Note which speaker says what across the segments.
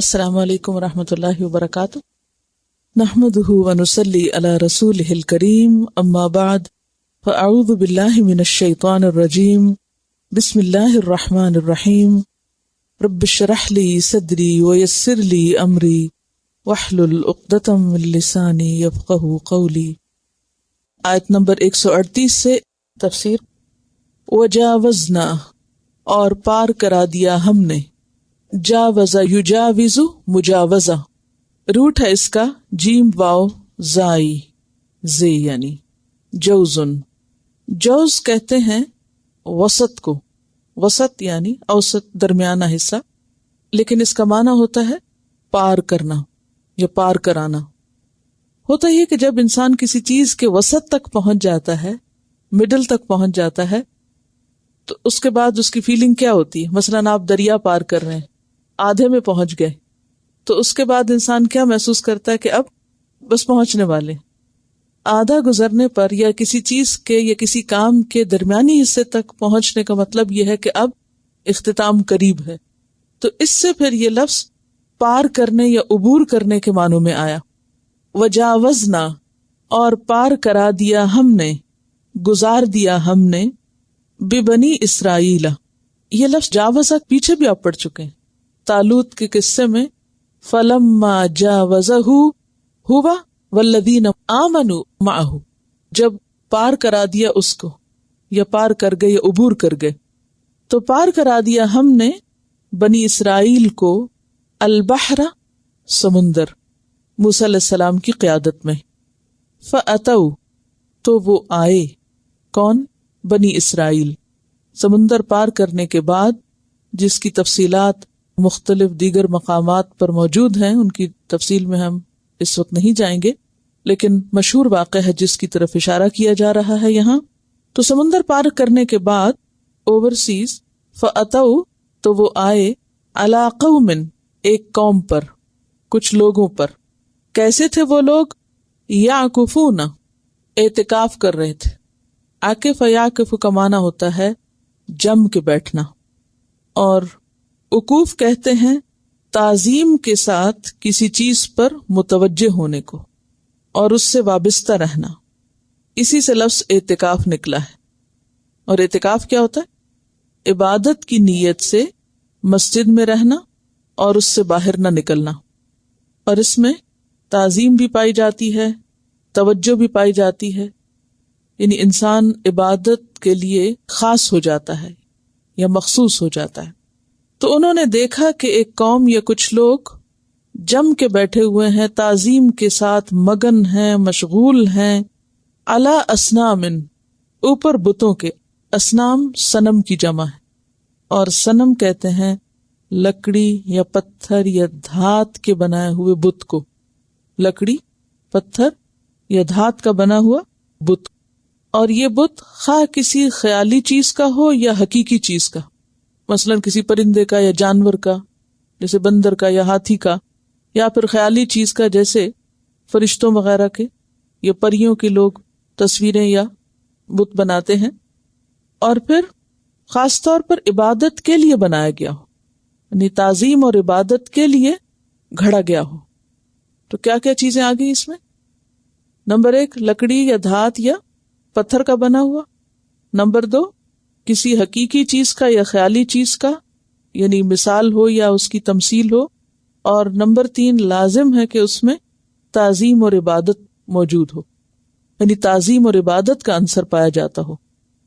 Speaker 1: السلام علیکم ورحمۃ اللہ وبرکاتہ، نحمدہ ونصلی علی رسولہ الکریم، اما بعد فاعوذ باللہ من الشیطان الرجیم، بسم اللہ الرحمن الرحیم، رب اشرح لی صدری ویسر لی امری واحلل عقدۃ من لسانی یفقہوا قولی۔ آیت نمبر 138 سے تفسیر۔ وجاوزنا، اور پار کرا دیا ہم نے، جاوز یجاوز مجاوزہ، روٹ ہے اس کا جیم واو زائی زی یعنی جوزن۔ جوز کہتے ہیں وسط کو، وسط یعنی اوسط درمیانہ حصہ، لیکن اس کا معنی ہوتا ہے پار کرنا یا پار کرانا۔ ہوتا یہ کہ جب انسان کسی چیز کے وسط تک پہنچ جاتا ہے، مڈل تک پہنچ جاتا ہے، تو اس کے بعد اس کی فیلنگ کیا ہوتی ہے؟ مثلاً آپ دریا پار کر رہے ہیں، آدھے میں پہنچ گئے، تو اس کے بعد انسان کیا محسوس کرتا ہے کہ اب بس پہنچنے والے۔ آدھا گزرنے پر یا کسی چیز کے یا کسی کام کے درمیانی حصے تک پہنچنے کا مطلب یہ ہے کہ اب اختتام قریب ہے۔ تو اس سے پھر یہ لفظ پار کرنے یا عبور کرنے کے معنوں میں آیا۔ وجاوزنا، اور پار کرا دیا ہم نے، گزار دیا ہم نے، ببنی اسرائیل۔ یہ لفظ جاوزہ پیچھے بھی آپ پڑھ چکے ہیں، طالوت کے قصے میں فلما جاوزہ ہوا والذین آمنوا معہ، جب پار کرا دیا اس کو، یا پار کر گئے یا عبور کر گئے، تو پار کرا دیا ہم نے بنی اسرائیل کو البحر، سمندر، موسیٰ علیہ السلام کی قیادت میں۔ فأتوا، تو وہ آئے، کون؟ بنی اسرائیل۔ سمندر پار کرنے کے بعد، جس کی تفصیلات مختلف دیگر مقامات پر موجود ہیں، ان کی تفصیل میں ہم اس وقت نہیں جائیں گے، لیکن مشہور واقعہ ہے جس کی طرف اشارہ کیا جا رہا ہے یہاں۔ تو سمندر پار کرنے کے بعد اوورسیز، فأتوا، تو وہ آئے، علی قوم، ایک قوم پر، کچھ لوگوں پر۔ کیسے تھے وہ لوگ؟ یعکفون، اعتکاف کر رہے تھے۔ عاکف یعکف کا معنی ہوتا ہے جم کے بیٹھنا، اور وقوف کہتے ہیں تعظیم کے ساتھ کسی چیز پر متوجہ ہونے کو اور اس سے وابستہ رہنا، اسی سے لفظ اعتکاف نکلا ہے۔ اور اعتکاف کیا ہوتا ہے؟ عبادت کی نیت سے مسجد میں رہنا اور اس سے باہر نہ نکلنا، اور اس میں تعظیم بھی پائی جاتی ہے، توجہ بھی پائی جاتی ہے، یعنی انسان عبادت کے لیے خاص ہو جاتا ہے یا مخصوص ہو جاتا ہے۔ تو انہوں نے دیکھا کہ ایک قوم یا کچھ لوگ جم کے بیٹھے ہوئے ہیں، تعظیم کے ساتھ مگن ہیں، مشغول ہیں، علی اصنام، اوپر بتوں کے۔ اصنام صنم کی جمع ہے، اور صنم کہتے ہیں لکڑی یا پتھر یا دھات کے بنائے ہوئے بت کو، لکڑی، پتھر یا دھات کا بنا ہوا بت۔ اور یہ بت خواہ کسی خیالی چیز کا ہو یا حقیقی چیز کا، مثلاً کسی پرندے کا یا جانور کا، جیسے بندر کا یا ہاتھی کا، یا پھر خیالی چیز کا جیسے فرشتوں وغیرہ کے یا پریوں کے لوگ تصویریں یا بت بناتے ہیں، اور پھر خاص طور پر عبادت کے لیے بنایا گیا ہو، یعنی تعظیم اور عبادت کے لیے گھڑا گیا ہو۔ تو کیا کیا چیزیں آ گئی اس میں؟ نمبر 1، لکڑی یا دھات یا پتھر کا بنا ہوا۔ نمبر 2، کسی حقیقی چیز کا یا خیالی چیز کا، یعنی مثال ہو یا اس کی تمثیل ہو۔ اور نمبر 3، لازم ہے کہ اس میں تعظیم اور عبادت موجود ہو، یعنی تعظیم اور عبادت کا عنصر پایا جاتا ہو،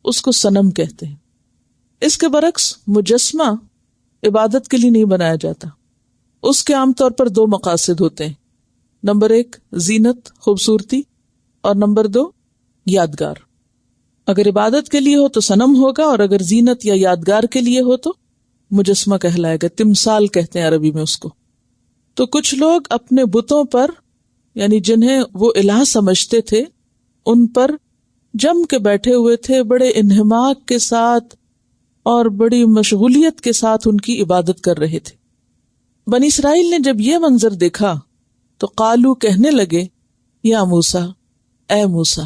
Speaker 1: اس کو صنم کہتے ہیں۔ اس کے برعکس مجسمہ عبادت کے لیے نہیں بنایا جاتا، اس کے عام طور پر 2 مقاصد ہوتے ہیں۔ نمبر 1، زینت، خوبصورتی، اور نمبر 2، یادگار۔ اگر عبادت کے لیے ہو تو صنم ہوگا، اور اگر زینت یا یادگار کے لیے ہو تو مجسمہ کہلائے گا، تمثال کہتے ہیں عربی میں اس کو۔ تو کچھ لوگ اپنے بتوں پر، یعنی جنہیں وہ الہ سمجھتے تھے، ان پر جم کے بیٹھے ہوئے تھے، بڑے انہماک کے ساتھ اور بڑی مشغولیت کے ساتھ ان کی عبادت کر رہے تھے۔ بنی اسرائیل نے جب یہ منظر دیکھا تو قالو، کہنے لگے، یا موسیٰ، اے موسیٰ،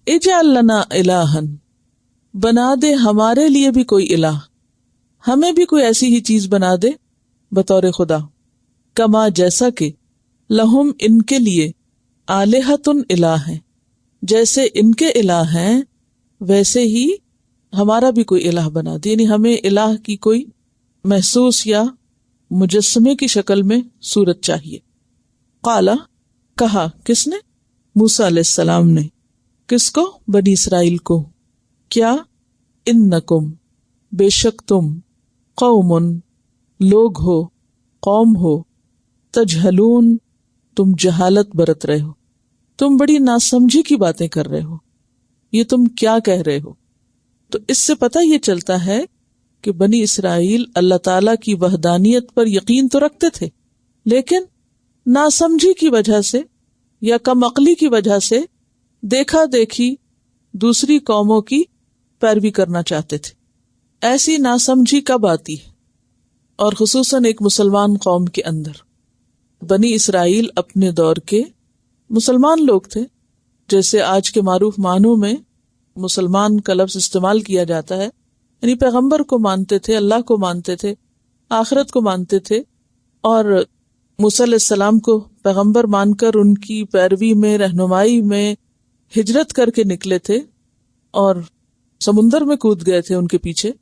Speaker 1: اجعل لنا الہا، بنا دے ہمارے لیے بھی کوئی الہ، ہمیں بھی کوئی ایسی ہی چیز بنا دے بطور خدا۔ کما جیسا کہ لہم ان کے لیے آلہۃن الہ ہیں، جیسے ان کے الہ ہیں ویسے ہی ہمارا بھی کوئی الہ بنا دے، یعنی ہمیں الہ کی کوئی محسوس یا مجسمے کی شکل میں صورت چاہیے۔ قالا کہا، کس نے؟ موسیٰ علیہ السلام نے۔ کس کو؟ بنی اسرائیل کو۔ کیا؟ انکم بے شک تم، قوم لوگ ہو، قوم ہو، تجہلون تم جہالت برت رہے ہو، تم بڑی ناسمجھی کی باتیں کر رہے ہو، یہ تم کیا کہہ رہے ہو۔ تو اس سے پتہ یہ چلتا ہے کہ بنی اسرائیل اللہ تعالیٰ کی وحدانیت پر یقین تو رکھتے تھے، لیکن ناسمجھی کی وجہ سے یا کم عقلی کی وجہ سے دیکھا دیکھی دوسری قوموں کی پیروی کرنا چاہتے تھے۔ ایسی ناسمجھی کب آتی ہے؟ اور خصوصاً ایک مسلمان قوم کے اندر۔ بنی اسرائیل اپنے دور کے مسلمان لوگ تھے، جیسے آج کے معروف معنوں میں مسلمان کا لفظ استعمال کیا جاتا ہے، یعنی پیغمبر کو مانتے تھے، اللہ کو مانتے تھے، آخرت کو مانتے تھے، اور موسیٰ علیہ السلام کو پیغمبر مان کر ان کی پیروی میں، رہنمائی میں ہجرت کر کے نکلے تھے اور سمندر میں کود گئے تھے ان کے پیچھے۔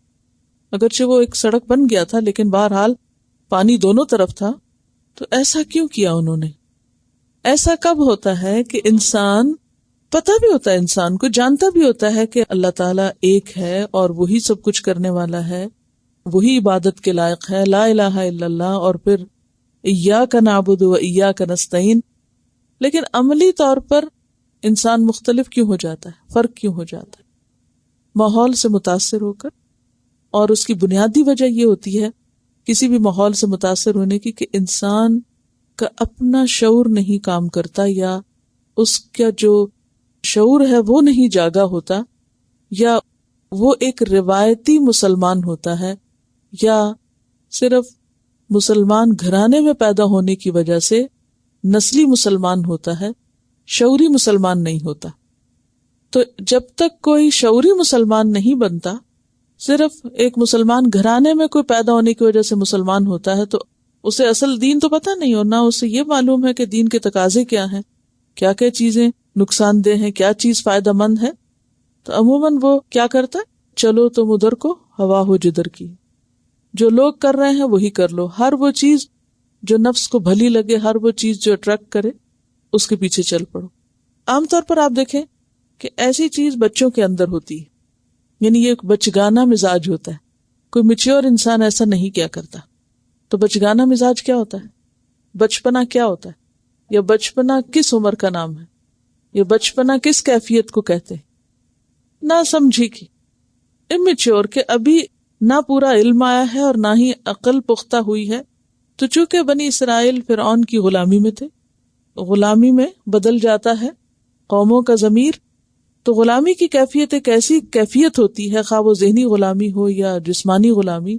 Speaker 1: اگرچہ وہ ایک سڑک بن گیا تھا لیکن بہرحال پانی دونوں طرف تھا۔ تو ایسا کیوں کیا انہوں نے؟ ایسا کب ہوتا ہے کہ انسان، پتہ بھی ہوتا ہے، انسان کو جانتا بھی ہوتا ہے کہ اللہ تعالیٰ ایک ہے اور وہی سب کچھ کرنے والا ہے، وہی عبادت کے لائق ہے، لا الہ الا اللہ، اور پھر ایاک نعبد و ایاک نستعین، لیکن عملی طور پر انسان مختلف کیوں ہو جاتا ہے، فرق کیوں ہو جاتا ہے؟ ماحول سے متاثر ہو کر۔ اور اس کی بنیادی وجہ یہ ہوتی ہے کسی بھی ماحول سے متاثر ہونے کی کہ انسان کا اپنا شعور نہیں کام کرتا، یا اس کا جو شعور ہے وہ نہیں جاگا ہوتا، یا وہ ایک روایتی مسلمان ہوتا ہے، یا صرف مسلمان گھرانے میں پیدا ہونے کی وجہ سے نسلی مسلمان ہوتا ہے، شعوری مسلمان نہیں ہوتا۔ تو جب تک کوئی شعوری مسلمان نہیں بنتا، صرف ایک مسلمان گھرانے میں کوئی پیدا ہونے کی وجہ سے مسلمان ہوتا ہے، تو اسے اصل دین تو پتہ نہیں، اور نہ اسے یہ معلوم ہے کہ دین کے تقاضے کیا ہیں، کیا کیا چیزیں نقصان دہ ہیں، کیا چیز فائدہ مند ہے۔ تو عموماً وہ کیا کرتا ہے، چلو تم ادھر کو ہوا ہو جدھر کی، جو لوگ کر رہے ہیں وہی کر لو، ہر وہ چیز جو نفس کو بھلی لگے، ہر وہ چیز جو اٹریکٹ کرے، اس کے پیچھے چل پڑو۔ عام طور پر آپ دیکھیں کہ ایسی چیز بچوں کے اندر ہوتی ہے، یعنی یہ ایک بچگانہ مزاج ہوتا ہے، کوئی میچور انسان ایسا نہیں کیا کرتا۔ تو بچگانہ مزاج کیا ہوتا ہے؟ بچپنا کیا ہوتا ہے؟ یا بچپنا کس عمر کا نام ہے؟ یا بچپنا کس کیفیت کو کہتے ہیں؟ نہ سمجھی کی، امیچور، کہ ابھی نہ پورا علم آیا ہے اور نہ ہی عقل پختہ ہوئی ہے۔ تو چونکہ بنی اسرائیل فرعون کی غلامی میں تھے، غلامی میں بدل جاتا ہے قوموں کا ضمیر، تو غلامی کی کیفیت ایک ایسی کیفیت ہوتی ہے، خواہ وہ ذہنی غلامی ہو یا جسمانی غلامی،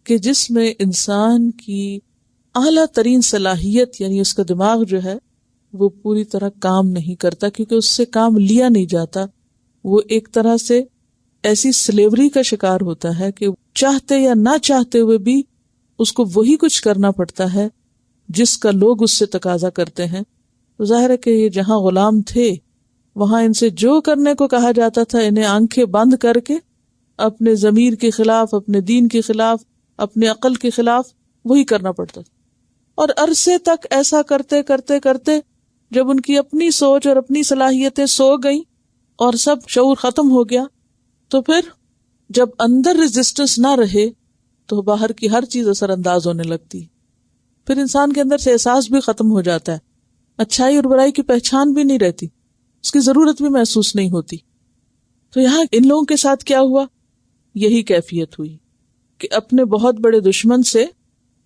Speaker 1: کہ جس میں انسان کی اعلیٰ ترین صلاحیت، یعنی اس کا دماغ جو ہے وہ پوری طرح کام نہیں کرتا، کیونکہ اس سے کام لیا نہیں جاتا۔ وہ ایک طرح سے ایسی سلیوری کا شکار ہوتا ہے کہ چاہتے یا نہ چاہتے ہوئے بھی اس کو وہی کچھ کرنا پڑتا ہے جس کا لوگ اس سے تقاضا کرتے ہیں۔ تو ظاہر ہے کہ یہ جہاں غلام تھے وہاں ان سے جو کرنے کو کہا جاتا تھا، انہیں آنکھیں بند کر کے اپنے ضمیر کے خلاف، اپنے دین کے خلاف، اپنے عقل کے خلاف وہی کرنا پڑتا تھا۔ اور عرصے تک ایسا کرتے کرتے کرتے جب ان کی اپنی سوچ اور اپنی صلاحیتیں سو گئیں اور سب شعور ختم ہو گیا، تو پھر جب اندر ریزسٹنس نہ رہے تو باہر کی ہر چیز اثر انداز ہونے لگتی، پھر انسان کے اندر سے احساس بھی ختم ہو جاتا ہے، اچھائی اور برائی کی پہچان بھی نہیں رہتی، اس کی ضرورت بھی محسوس نہیں ہوتی۔ تو یہاں ان لوگوں کے ساتھ کیا ہوا؟ یہی کیفیت ہوئی کہ اپنے بہت بڑے دشمن سے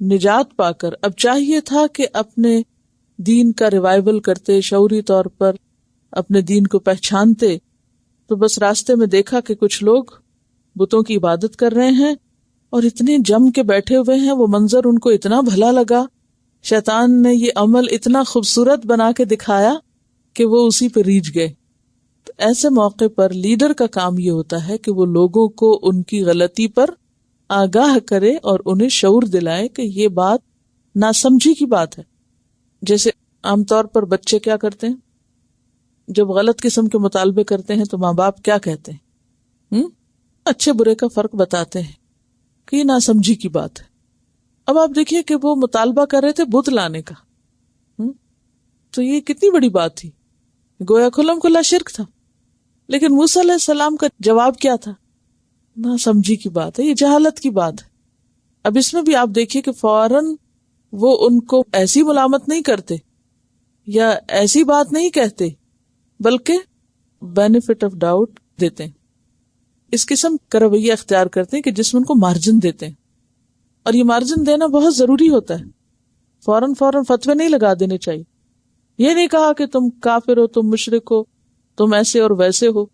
Speaker 1: نجات پا کر اب چاہیے تھا کہ اپنے دین کا ریوائول کرتے، شعوری طور پر اپنے دین کو پہچانتے، تو بس راستے میں دیکھا کہ کچھ لوگ بتوں کی عبادت کر رہے ہیں اور اتنے جم کے بیٹھے ہوئے ہیں، وہ منظر ان کو اتنا بھلا لگا، شیطان نے یہ عمل اتنا خوبصورت بنا کے دکھایا کہ وہ اسی پہ ریجھ گئے۔ تو ایسے موقع پر لیڈر کا کام یہ ہوتا ہے کہ وہ لوگوں کو ان کی غلطی پر آگاہ کرے اور انہیں شعور دلائے کہ یہ بات ناسمجھی کی بات ہے. جیسے عام طور پر بچے کیا کرتے ہیں جب غلط قسم کے مطالبے کرتے ہیں تو ماں باپ کیا کہتے ہیں؟ اچھے برے کا فرق بتاتے ہیں کہ یہ ناسمجھی کی بات ہے. اب آپ دیکھیے کہ وہ مطالبہ کر رہے تھے بت لانے کا، تو یہ کتنی بڑی بات تھی، گویا کھلم کھلا شرک تھا. لیکن موسیٰ علیہ السلام کا جواب کیا تھا؟ ناسمجھی کی بات ہے، یہ جہالت کی بات ہے. اب اس میں بھی آپ دیکھیے کہ فوراً وہ ان کو ایسی ملامت نہیں کرتے یا ایسی بات نہیں کہتے، بلکہ بینیفٹ آف ڈاؤٹ دیتے ہیں. اس قسم کا رویہ اختیار کرتے ہیں کہ جس میں ان کو مارجن دیتے ہیں، اور یہ مارجن دینا بہت ضروری ہوتا ہے. فوراً فتوے نہیں لگا دینے چاہیے. یہ نہیں کہا کہ تم کافر ہو، تم مشرک ہو، تم ایسے اور ویسے ہو.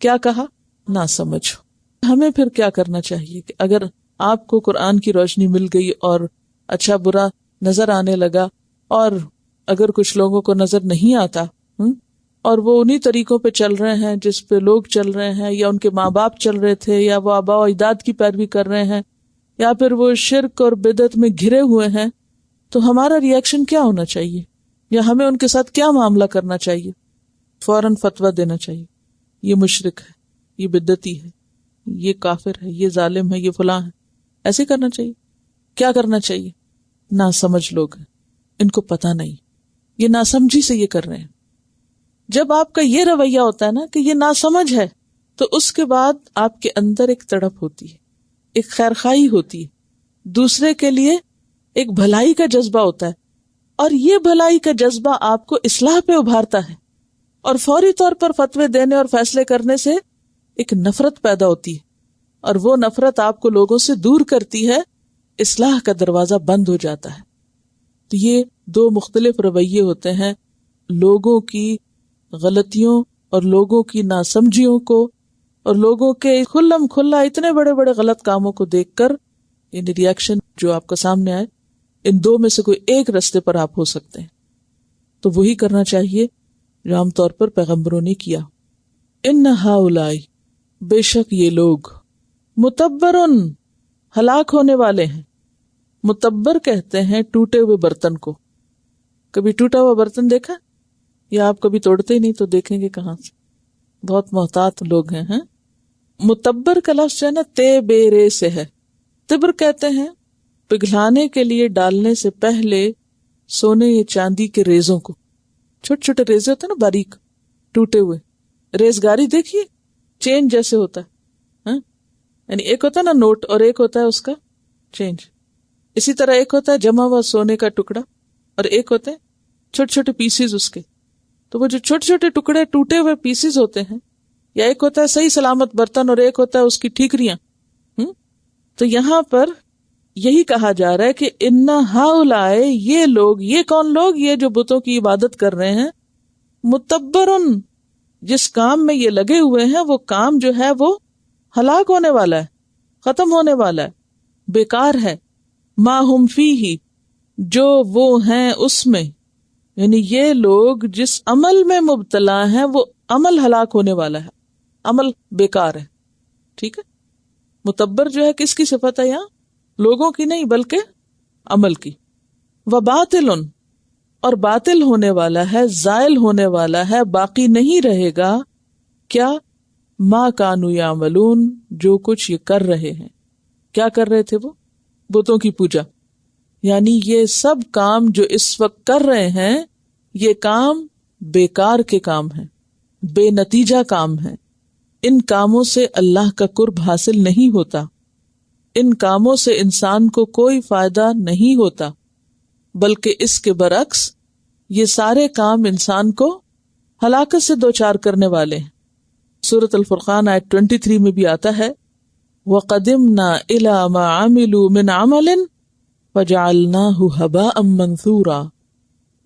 Speaker 1: کیا کہا؟ نہ سمجھو. ہمیں پھر کیا کرنا چاہیے کہ اگر آپ کو قرآن کی روشنی مل گئی اور اچھا برا نظر آنے لگا، اور اگر کچھ لوگوں کو نظر نہیں آتا اور وہ انہی طریقوں پہ چل رہے ہیں جس پہ لوگ چل رہے ہیں، یا ان کے ماں باپ چل رہے تھے، یا وہ آباء و اجداد کی پیروی کر رہے ہیں، یا پھر وہ شرک اور بدعت میں گھرے ہوئے ہیں، تو ہمارا ری ایکشن کیا ہونا چاہیے، یا ہمیں ان کے ساتھ کیا معاملہ کرنا چاہیے؟ فوراً فتویٰ دینا چاہیے، یہ مشرک ہے، یہ بدعتی ہے، یہ کافر ہے، یہ ظالم ہے، یہ فلاں ہے. ایسے کرنا چاہیے. کیا کرنا چاہیے؟ ناسمجھ لوگ ہیں، ان کو پتہ نہیں، یہ ناسمجھی سے یہ کر رہے ہیں. جب آپ کا یہ رویہ ہوتا ہے نا کہ یہ ناسمجھ ہے، تو اس کے بعد آپ کے اندر ایک تڑپ ہوتی ہے، ایک خیرخواہی ہوتی ہے، دوسرے کے لیے ایک بھلائی کا جذبہ ہوتا ہے، اور یہ بھلائی کا جذبہ آپ کو اصلاح پہ ابھارتا ہے. اور فوری طور پر فتوے دینے اور فیصلے کرنے سے ایک نفرت پیدا ہوتی ہے، اور وہ نفرت آپ کو لوگوں سے دور کرتی ہے، اصلاح کا دروازہ بند ہو جاتا ہے. تو یہ دو مختلف رویے ہوتے ہیں لوگوں کی غلطیوں اور لوگوں کی ناسمجھیوں کو، اور لوگوں کے کھلم کھلا اتنے بڑے بڑے غلط کاموں کو دیکھ کر یعنی ری ایکشن جو آپ کا سامنے آئے. ان دو میں سے کوئی ایک رستے پر آپ ہو سکتے ہیں، تو وہی کرنا چاہیے جو عام طور پر پیغمبروں نے کیا. ان ہؤلاء، بے شک یہ لوگ، متبرن، ہلاک ہونے والے ہیں. متبر کہتے ہیں ٹوٹے ہوئے برتن کو. کبھی ٹوٹا ہوا برتن دیکھا؟ یا آپ کبھی توڑتے ہی نہیں تو دیکھیں گے کہاں سے؟ بہت محتاط لوگ ہیں. متبر کا لفظ جو ہے نا تے بے رے سے ہے. تبر کہتے ہیں پگھلانے کے لیے ڈالنے سے پہلے سونے یا چاندی کے ریزوں کو. چھوٹے چھوٹے ریزے ہوتے ہیں نا، باریک ٹوٹے ہوئے. ریزگاری دیکھیے، چینج جیسے ہوتا ہے، یعنی ایک ہوتا ہے نا نوٹ، اور ایک ہوتا ہے اس کا چینج. اسی طرح ایک ہوتا ہے جمع ہوا سونے کا ٹکڑا، اور ایک ہوتے ہیں چھوٹے چھوٹے پیسز اس کے. تو وہ جو چھوٹے چھوٹے ٹکڑے ٹوٹے ہوئے پیسز ہوتے ہیں، یا ایک ہوتا ہے صحیح سلامت برتن اور ایک ہوتا ہے اس کی ٹھیکریاں. تو یہاں پر یہی کہا جا رہا ہے کہ ان ہؤلاء، یہ لوگ، یہ کون لوگ؟ یہ جو بتوں کی عبادت کر رہے ہیں. متبرن، جس کام میں یہ لگے ہوئے ہیں وہ کام جو ہے وہ ہلاک ہونے والا ہے، ختم ہونے والا ہے، بیکار ہے. ما ہم فیہ، جو وہ ہیں اس میں، یعنی یہ لوگ جس عمل میں مبتلا ہیں وہ عمل ہلاک ہونے والا ہے، عمل بیکار ہے. ٹھیک ہے. متبر جو ہے کس کی صفت ہے یہاں؟ لوگوں کی نہیں بلکہ عمل کی. وباطل، اور باطل ہونے والا ہے، زائل ہونے والا ہے، باقی نہیں رہے گا. کیا؟ ما کانوا یعملون، جو کچھ یہ کر رہے ہیں. کیا کر رہے تھے وہ؟ بتوں کی پوجا. یعنی یہ سب کام جو اس وقت کر رہے ہیں یہ کام بیکار کے کام ہیں، بے نتیجہ کام ہیں. ان کاموں سے اللہ کا قرب حاصل نہیں ہوتا، ان کاموں سے انسان کو کوئی فائدہ نہیں ہوتا، بلکہ اس کے برعکس یہ سارے کام انسان کو ہلاکت سے دوچار کرنے والے ہیں. سورۃ الفرقان آیت 23 میں بھی آتا ہے وَقَدِمْنَا إِلَى مَا عَمِلُوا مِنْ عَمَلٍ فَجَعَلْنَاهُ هَبَاءً مَنْثُورًا.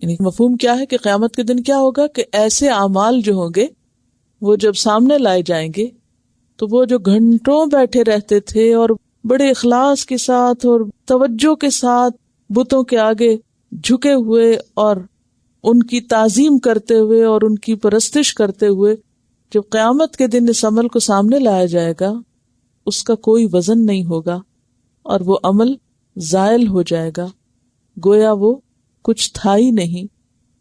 Speaker 1: یعنی مفہوم کیا ہے کہ قیامت کے دن کیا ہوگا کہ ایسے اعمال جو ہوں گے وہ جب سامنے لائے جائیں گے تو وہ جو گھنٹوں بیٹھے رہتے تھے اور بڑے اخلاص کے ساتھ اور توجہ کے ساتھ بتوں کے آگے جھکے ہوئے اور ان کی تعظیم کرتے ہوئے اور ان کی پرستش کرتے ہوئے، جب قیامت کے دن اس عمل کو سامنے لایا جائے گا اس کا کوئی وزن نہیں ہوگا اور وہ عمل زائل ہو جائے گا گویا وہ کچھ تھا ہی نہیں،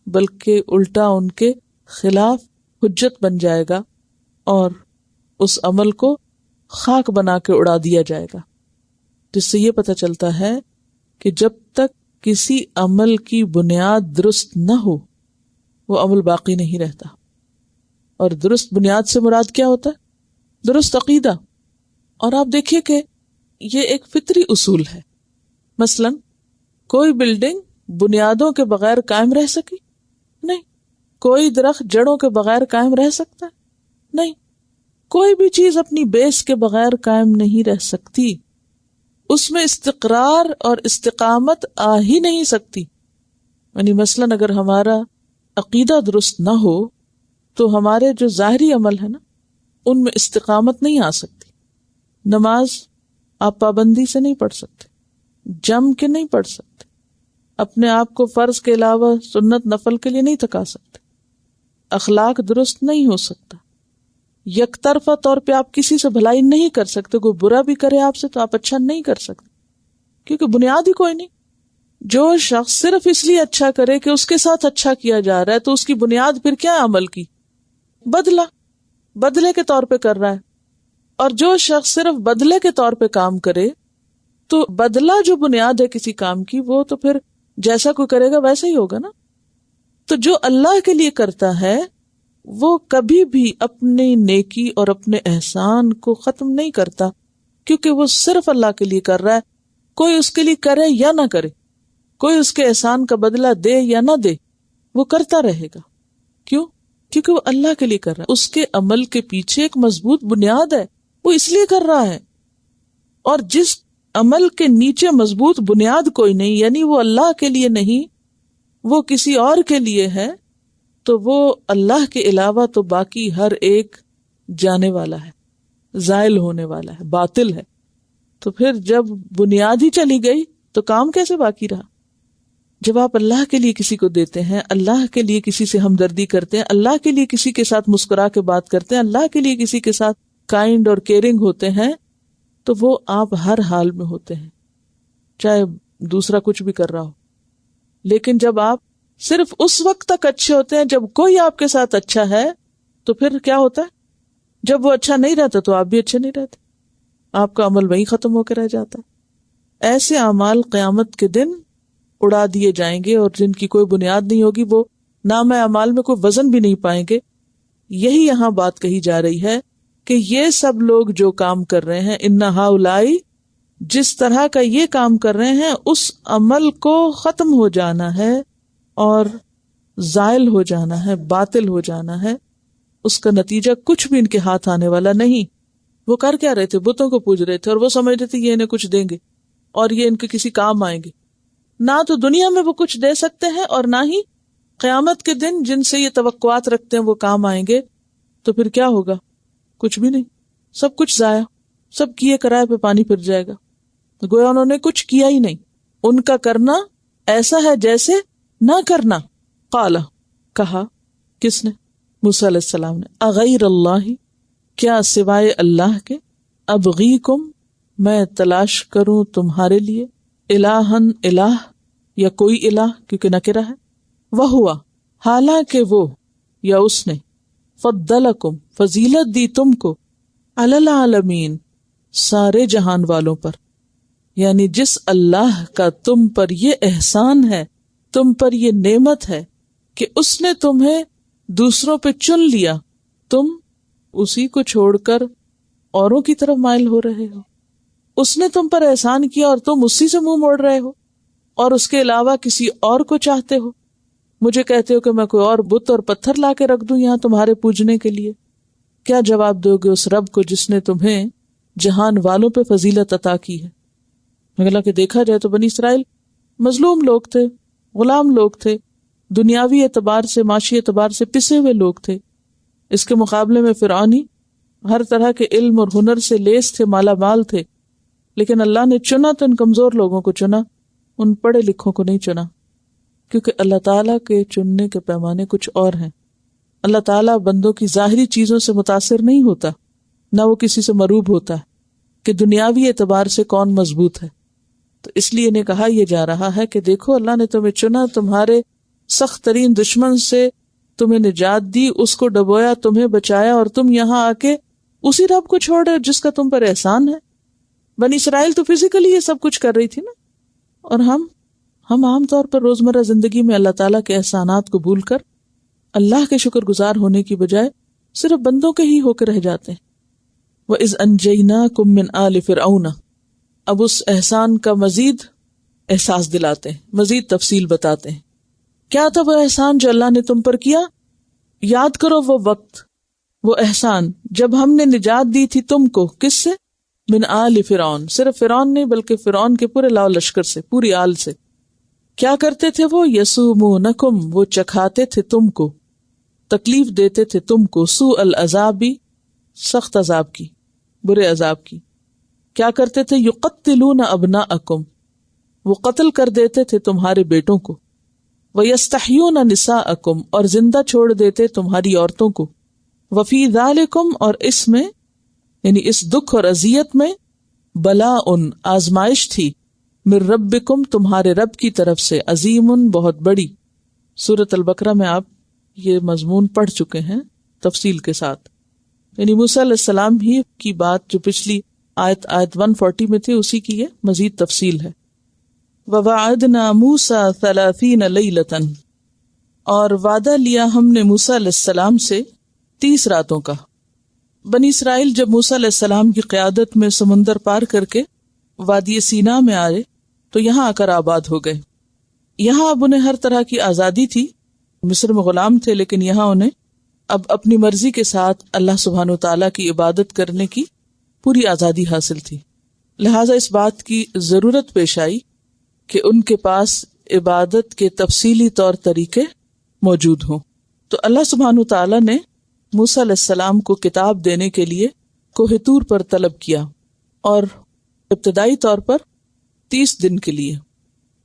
Speaker 1: بلکہ الٹا ان کے خلاف حجت بن جائے گا اور اس عمل کو خاک بنا کے اڑا دیا جائے گا. جس سے یہ پتہ چلتا ہے کہ جب تک کسی عمل کی بنیاد درست نہ ہو وہ عمل باقی نہیں رہتا. اور درست بنیاد سے مراد کیا ہوتا ہے؟ درست عقیدہ. اور آپ دیکھیے کہ یہ ایک فطری اصول ہے. مثلا کوئی بلڈنگ بنیادوں کے بغیر قائم رہ سکی؟ نہیں. کوئی درخت جڑوں کے بغیر قائم رہ سکتا ہے؟ نہیں. کوئی بھی چیز اپنی بیس کے بغیر قائم نہیں رہ سکتی. اس میں استقرار اور استقامت آ ہی نہیں سکتی. یعنی مثلا اگر ہمارا عقیدہ درست نہ ہو تو ہمارے جو ظاہری عمل ہے نا ان میں استقامت نہیں آ سکتی. نماز آپ پابندی سے نہیں پڑھ سکتے، جم کے نہیں پڑھ سکتے، اپنے آپ کو فرض کے علاوہ سنت نفل کے لیے نہیں تھکا سکتے، اخلاق درست نہیں ہو سکتا، یک طرفہ طور پہ آپ کسی سے بھلائی نہیں کر سکتے. کوئی برا بھی کرے آپ سے تو آپ اچھا نہیں کر سکتے کیونکہ بنیاد ہی کوئی نہیں. جو شخص صرف اس لیے اچھا کرے کہ اس کے ساتھ اچھا کیا جا رہا ہے تو اس کی بنیاد پھر کیا ہے؟ عمل کی بدلے کے طور پہ کر رہا ہے. اور جو شخص صرف بدلے کے طور پہ کام کرے تو بدلہ جو بنیاد ہے کسی کام کی وہ تو پھر جیسا کوئی کرے گا ویسا ہی ہوگا نا. تو جو اللہ کے لیے کرتا ہے وہ کبھی بھی اپنی نیکی اور اپنے احسان کو ختم نہیں کرتا کیونکہ وہ صرف اللہ کے لیے کر رہا ہے. کوئی اس کے لیے کرے یا نہ کرے، کوئی اس کے احسان کا بدلہ دے یا نہ دے، وہ کرتا رہے گا. کیوں؟ کیونکہ وہ اللہ کے لیے کر رہا ہے. اس کے عمل کے پیچھے ایک مضبوط بنیاد ہے، وہ اس لیے کر رہا ہے. اور جس عمل کے نیچے مضبوط بنیاد کوئی نہیں، یعنی وہ اللہ کے لیے نہیں، وہ کسی اور کے لیے ہے، تو وہ اللہ کے علاوہ تو باقی ہر ایک جانے والا ہے، زائل ہونے والا ہے، باطل ہے. تو پھر جب بنیاد ہی چلی گئی تو کام کیسے باقی رہا؟ جب آپ اللہ کے لیے کسی کو دیتے ہیں، اللہ کے لیے کسی سے ہمدردی کرتے ہیں، اللہ کے لیے کسی کے ساتھ مسکرا کے بات کرتے ہیں، اللہ کے لیے کسی کے ساتھ کائنڈ اور کیئرنگ ہوتے ہیں، تو وہ آپ ہر حال میں ہوتے ہیں چاہے دوسرا کچھ بھی کر رہا ہو. لیکن جب آپ صرف اس وقت تک اچھے ہوتے ہیں جب کوئی آپ کے ساتھ اچھا ہے، تو پھر کیا ہوتا ہے؟ جب وہ اچھا نہیں رہتا تو آپ بھی اچھے نہیں رہتے، آپ کا عمل وہیں ختم ہو کے رہ جاتا ہے. ایسے اعمال قیامت کے دن اڑا دیے جائیں گے اور جن کی کوئی بنیاد نہیں ہوگی، وہ نام اعمال میں کوئی وزن بھی نہیں پائیں گے. یہی یہاں بات کہی جا رہی ہے کہ یہ سب لوگ جو کام کر رہے ہیں، ان ہؤلائی، جس طرح کا یہ کام کر رہے ہیں، اس عمل کو ختم ہو جانا ہے اور زائل ہو جانا ہے، باطل ہو جانا ہے. اس کا نتیجہ کچھ بھی ان کے ہاتھ آنے والا نہیں. وہ کر کیا رہے تھے؟ بتوں کو پوج رہے تھے اور وہ سمجھ رہے تھے یہ انہیں کچھ دیں گے اور یہ ان کے کسی کام آئیں گے. نہ تو دنیا میں وہ کچھ دے سکتے ہیں اور نہ ہی قیامت کے دن جن سے یہ توقعات رکھتے ہیں وہ کام آئیں گے. تو پھر کیا ہوگا؟ کچھ بھی نہیں، سب کچھ ضائع، سب کیے کرائے پہ پانی پھر جائے گا. گویا انہوں نے کچھ کیا ہی نہیں. ان کا کرنا ایسا ہے جیسے نہ کرنا. قال، کہا، کس نے؟ موسیٰ علیہ السلام نے. اغیر اللہ، کیا سوائے اللہ کے، ابغیکم، میں تلاش کروں تمہارے لیے، الہن، الہ، یا کوئی الہ، کیونکہ نکرہ ہے، وہوا، حالانکہ وہ یا اس نے، فضلکم، فضیلت دی تم کو، علی العالمین، سارے جہان والوں پر. یعنی جس اللہ کا تم پر یہ احسان ہے، تم پر یہ نعمت ہے کہ اس نے تمہیں دوسروں پہ چن لیا، تم اسی کو چھوڑ کر اوروں کی طرف مائل ہو رہے ہو. اس نے تم پر احسان کیا اور تم اسی سے منہ موڑ رہے ہو اور اس کے علاوہ کسی اور کو چاہتے ہو. مجھے کہتے ہو کہ میں کوئی اور بت اور پتھر لا کے رکھ دوں یہاں تمہارے پوجنے کے لیے. کیا جواب دو گے اس رب کو جس نے تمہیں جہان والوں پہ فضیلت عطا کی ہے؟ کہ دیکھا جائے تو بنی اسرائیل مظلوم لوگ تھے، غلام لوگ تھے، دنیاوی اعتبار سے، معاشی اعتبار سے پسے ہوئے لوگ تھے. اس کے مقابلے میں فرعونی ہر طرح کے علم اور ہنر سے لیس تھے، مالا مال تھے. لیکن اللہ نے چنا تو ان کمزور لوگوں کو چنا، ان پڑھے لکھوں کو نہیں چنا، کیونکہ اللہ تعالیٰ کے چننے کے پیمانے کچھ اور ہیں. اللہ تعالیٰ بندوں کی ظاہری چیزوں سے متاثر نہیں ہوتا، نہ وہ کسی سے مروب ہوتا ہے کہ دنیاوی اعتبار سے کون مضبوط ہے. تو اس لیے انہیں کہا یہ جا رہا ہے کہ دیکھو اللہ نے تمہیں چنا، تمہارے سخت ترین دشمن سے تمہیں نجات دی، اس کو ڈبویا، تمہیں بچایا، اور تم یہاں آ کے اسی رب کو چھوڑ رہے جس کا تم پر احسان ہے۔ بنی اسرائیل تو فزیکلی یہ سب کچھ کر رہی تھی نا، اور ہم عام طور پر روزمرہ زندگی میں اللہ تعالیٰ کے احسانات کو بھول کر اللہ کے شکر گزار ہونے کی بجائے صرف بندوں کے ہی ہو کے رہ جاتے ہیں۔ وَإِذْ أَنْجَيْنَاكُمْ مِنْ آلِ فِرْعَوْنَ، اب اس احسان کا مزید احساس دلاتے ہیں، مزید تفصیل بتاتے ہیں۔ کیا تھا وہ احسان جو اللہ نے تم پر کیا؟ یاد کرو وہ وقت، وہ احسان جب ہم نے نجات دی تھی تم کو، کس سے؟ من آل فرعون، صرف فرعون نہیں بلکہ فرعون کے پورے لاؤ لشکر سے، پوری آل سے۔ کیا کرتے تھے وہ؟ یسومونکم، وہ چکھاتے تھے تم کو، تکلیف دیتے تھے تم کو، سوء العذابی، سخت عذاب کی، برے عذاب کی۔ کیا کرتے تھے؟ یقتلون ابناءکم، وہ قتل کر دیتے تھے تمہارے بیٹوں کو، ویستحیون نساءکم، اور زندہ چھوڑ دیتے تمہاری عورتوں کو، وفی ذالکم، اور اس میں یعنی اس دکھ اور اذیت میں، بلاء، آزمائش تھی، من ربکم، تمہارے رب کی طرف سے، عظیم، بہت بڑی۔ سورۃ البقرہ میں آپ یہ مضمون پڑھ چکے ہیں تفصیل کے ساتھ، یعنی موسیٰ علیہ السلام ہی کی بات جو پچھلی آیت 140 میں تھی اسی کی یہ مزید تفصیل ہے۔ وَوَعَدْنَا مُوسَىٰ 30 لَيْلَةً، اور وعدہ لیا ہم نے موسیٰ علیہ السلام سے 30 راتوں کا۔ بنی اسرائیل جب موسیٰ علیہ السلام کی قیادت میں سمندر پار کر کے وادی سینا میں آئے تو یہاں آ کر آباد ہو گئے۔ یہاں اب انہیں ہر طرح کی آزادی تھی، مصر میں غلام تھے، لیکن یہاں انہیں اب اپنی مرضی کے ساتھ اللہ سبحانہ وتعالیٰ کی عبادت کرنے کی پوری آزادی حاصل تھی۔ لہٰذا اس بات کی ضرورت پیش آئی کہ ان کے پاس عبادت کے تفصیلی طور طریقے موجود ہوں۔ تو اللہ سبحانہ وتعالیٰ نے موسیٰ علیہ السلام کو کتاب دینے کے لیے کوہ طور پر طلب کیا، اور ابتدائی طور پر 30 دن کے لیے۔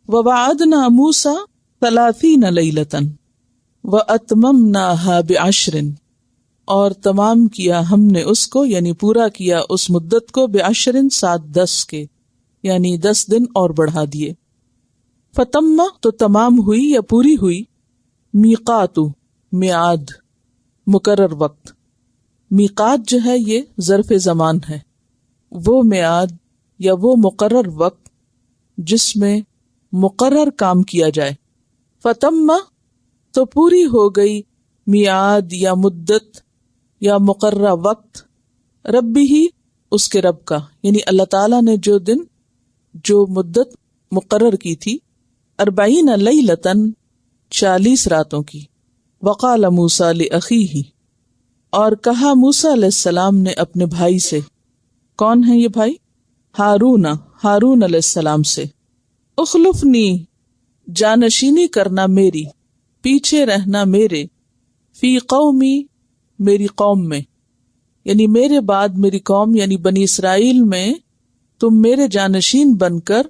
Speaker 1: وَوَعَدْنَا مُوسَىٰ 30 لَيْلَةً وَأَتْمَمْنَاهَا بِعَشْرٍ، اور تمام کیا ہم نے اس کو، یعنی پورا کیا اس مدت کو، بعشرٍ، 10 کے، یعنی 10 دن اور بڑھا دیے۔ فتم، تو تمام ہوئی یا پوری ہوئی، میقات، میعاد، مقرر وقت۔ میقات جو ہے یہ ظرف زمان ہے، وہ میعاد یا وہ مقرر وقت جس میں مقرر کام کیا جائے۔ فتم، تو پوری ہو گئی، میعاد یا مدت یا مقررہ وقت، ربی ہی، اس کے رب کا، یعنی اللہ تعالیٰ نے جو مدت مقرر کی تھی، 40 لیلۃً، 40 راتوں کی۔ وقال موسیٰ لأخیہ، اور کہا موسیٰ علیہ السلام نے اپنے بھائی سے، کون ہے یہ بھائی؟ ہارون علیہ السلام سے، اخلفنی، جانشینی کرنا میری، پیچھے رہنا میرے، فی قومی، میری قوم میں، یعنی میرے بعد میری قوم یعنی بنی اسرائیل میں تم میرے جانشین بن کر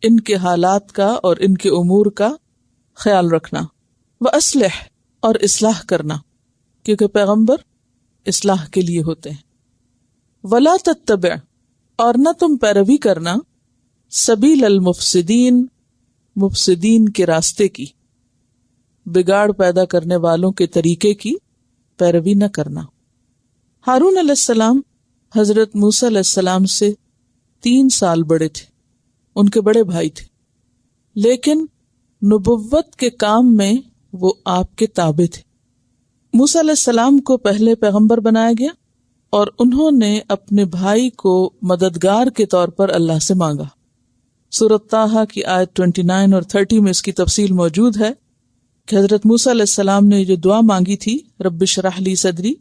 Speaker 1: ان کے حالات کا اور ان کے امور کا خیال رکھنا۔ وَأَصْلِحْ، اور اصلاح کرنا، کیونکہ پیغمبر اصلاح کے لیے ہوتے ہیں۔ وَلَا تَتَّبِعْ، اور نہ تم پیروی کرنا، سبیل المفسدین، مفسدین کے راستے کی، بگاڑ پیدا کرنے والوں کے طریقے کی پیروی نہ کرنا۔ ہارون علیہ السلام حضرت موسیٰ علیہ السلام سے 3 سال بڑے تھے، ان کے بڑے بھائی تھے، لیکن نبوت کے کام میں وہ آپ کے تابع تھے۔ موسیٰ علیہ السلام کو پہلے پیغمبر بنایا گیا، اور انہوں نے اپنے بھائی کو مددگار کے طور پر اللہ سے مانگا۔ سورۃ طٰہٰ کی آیت 29 اور 30 میں اس کی تفصیل موجود ہے کہ حضرت موسیٰ علیہ السلام نے جو دعا مانگی تھی، رب اشرح لی صدری،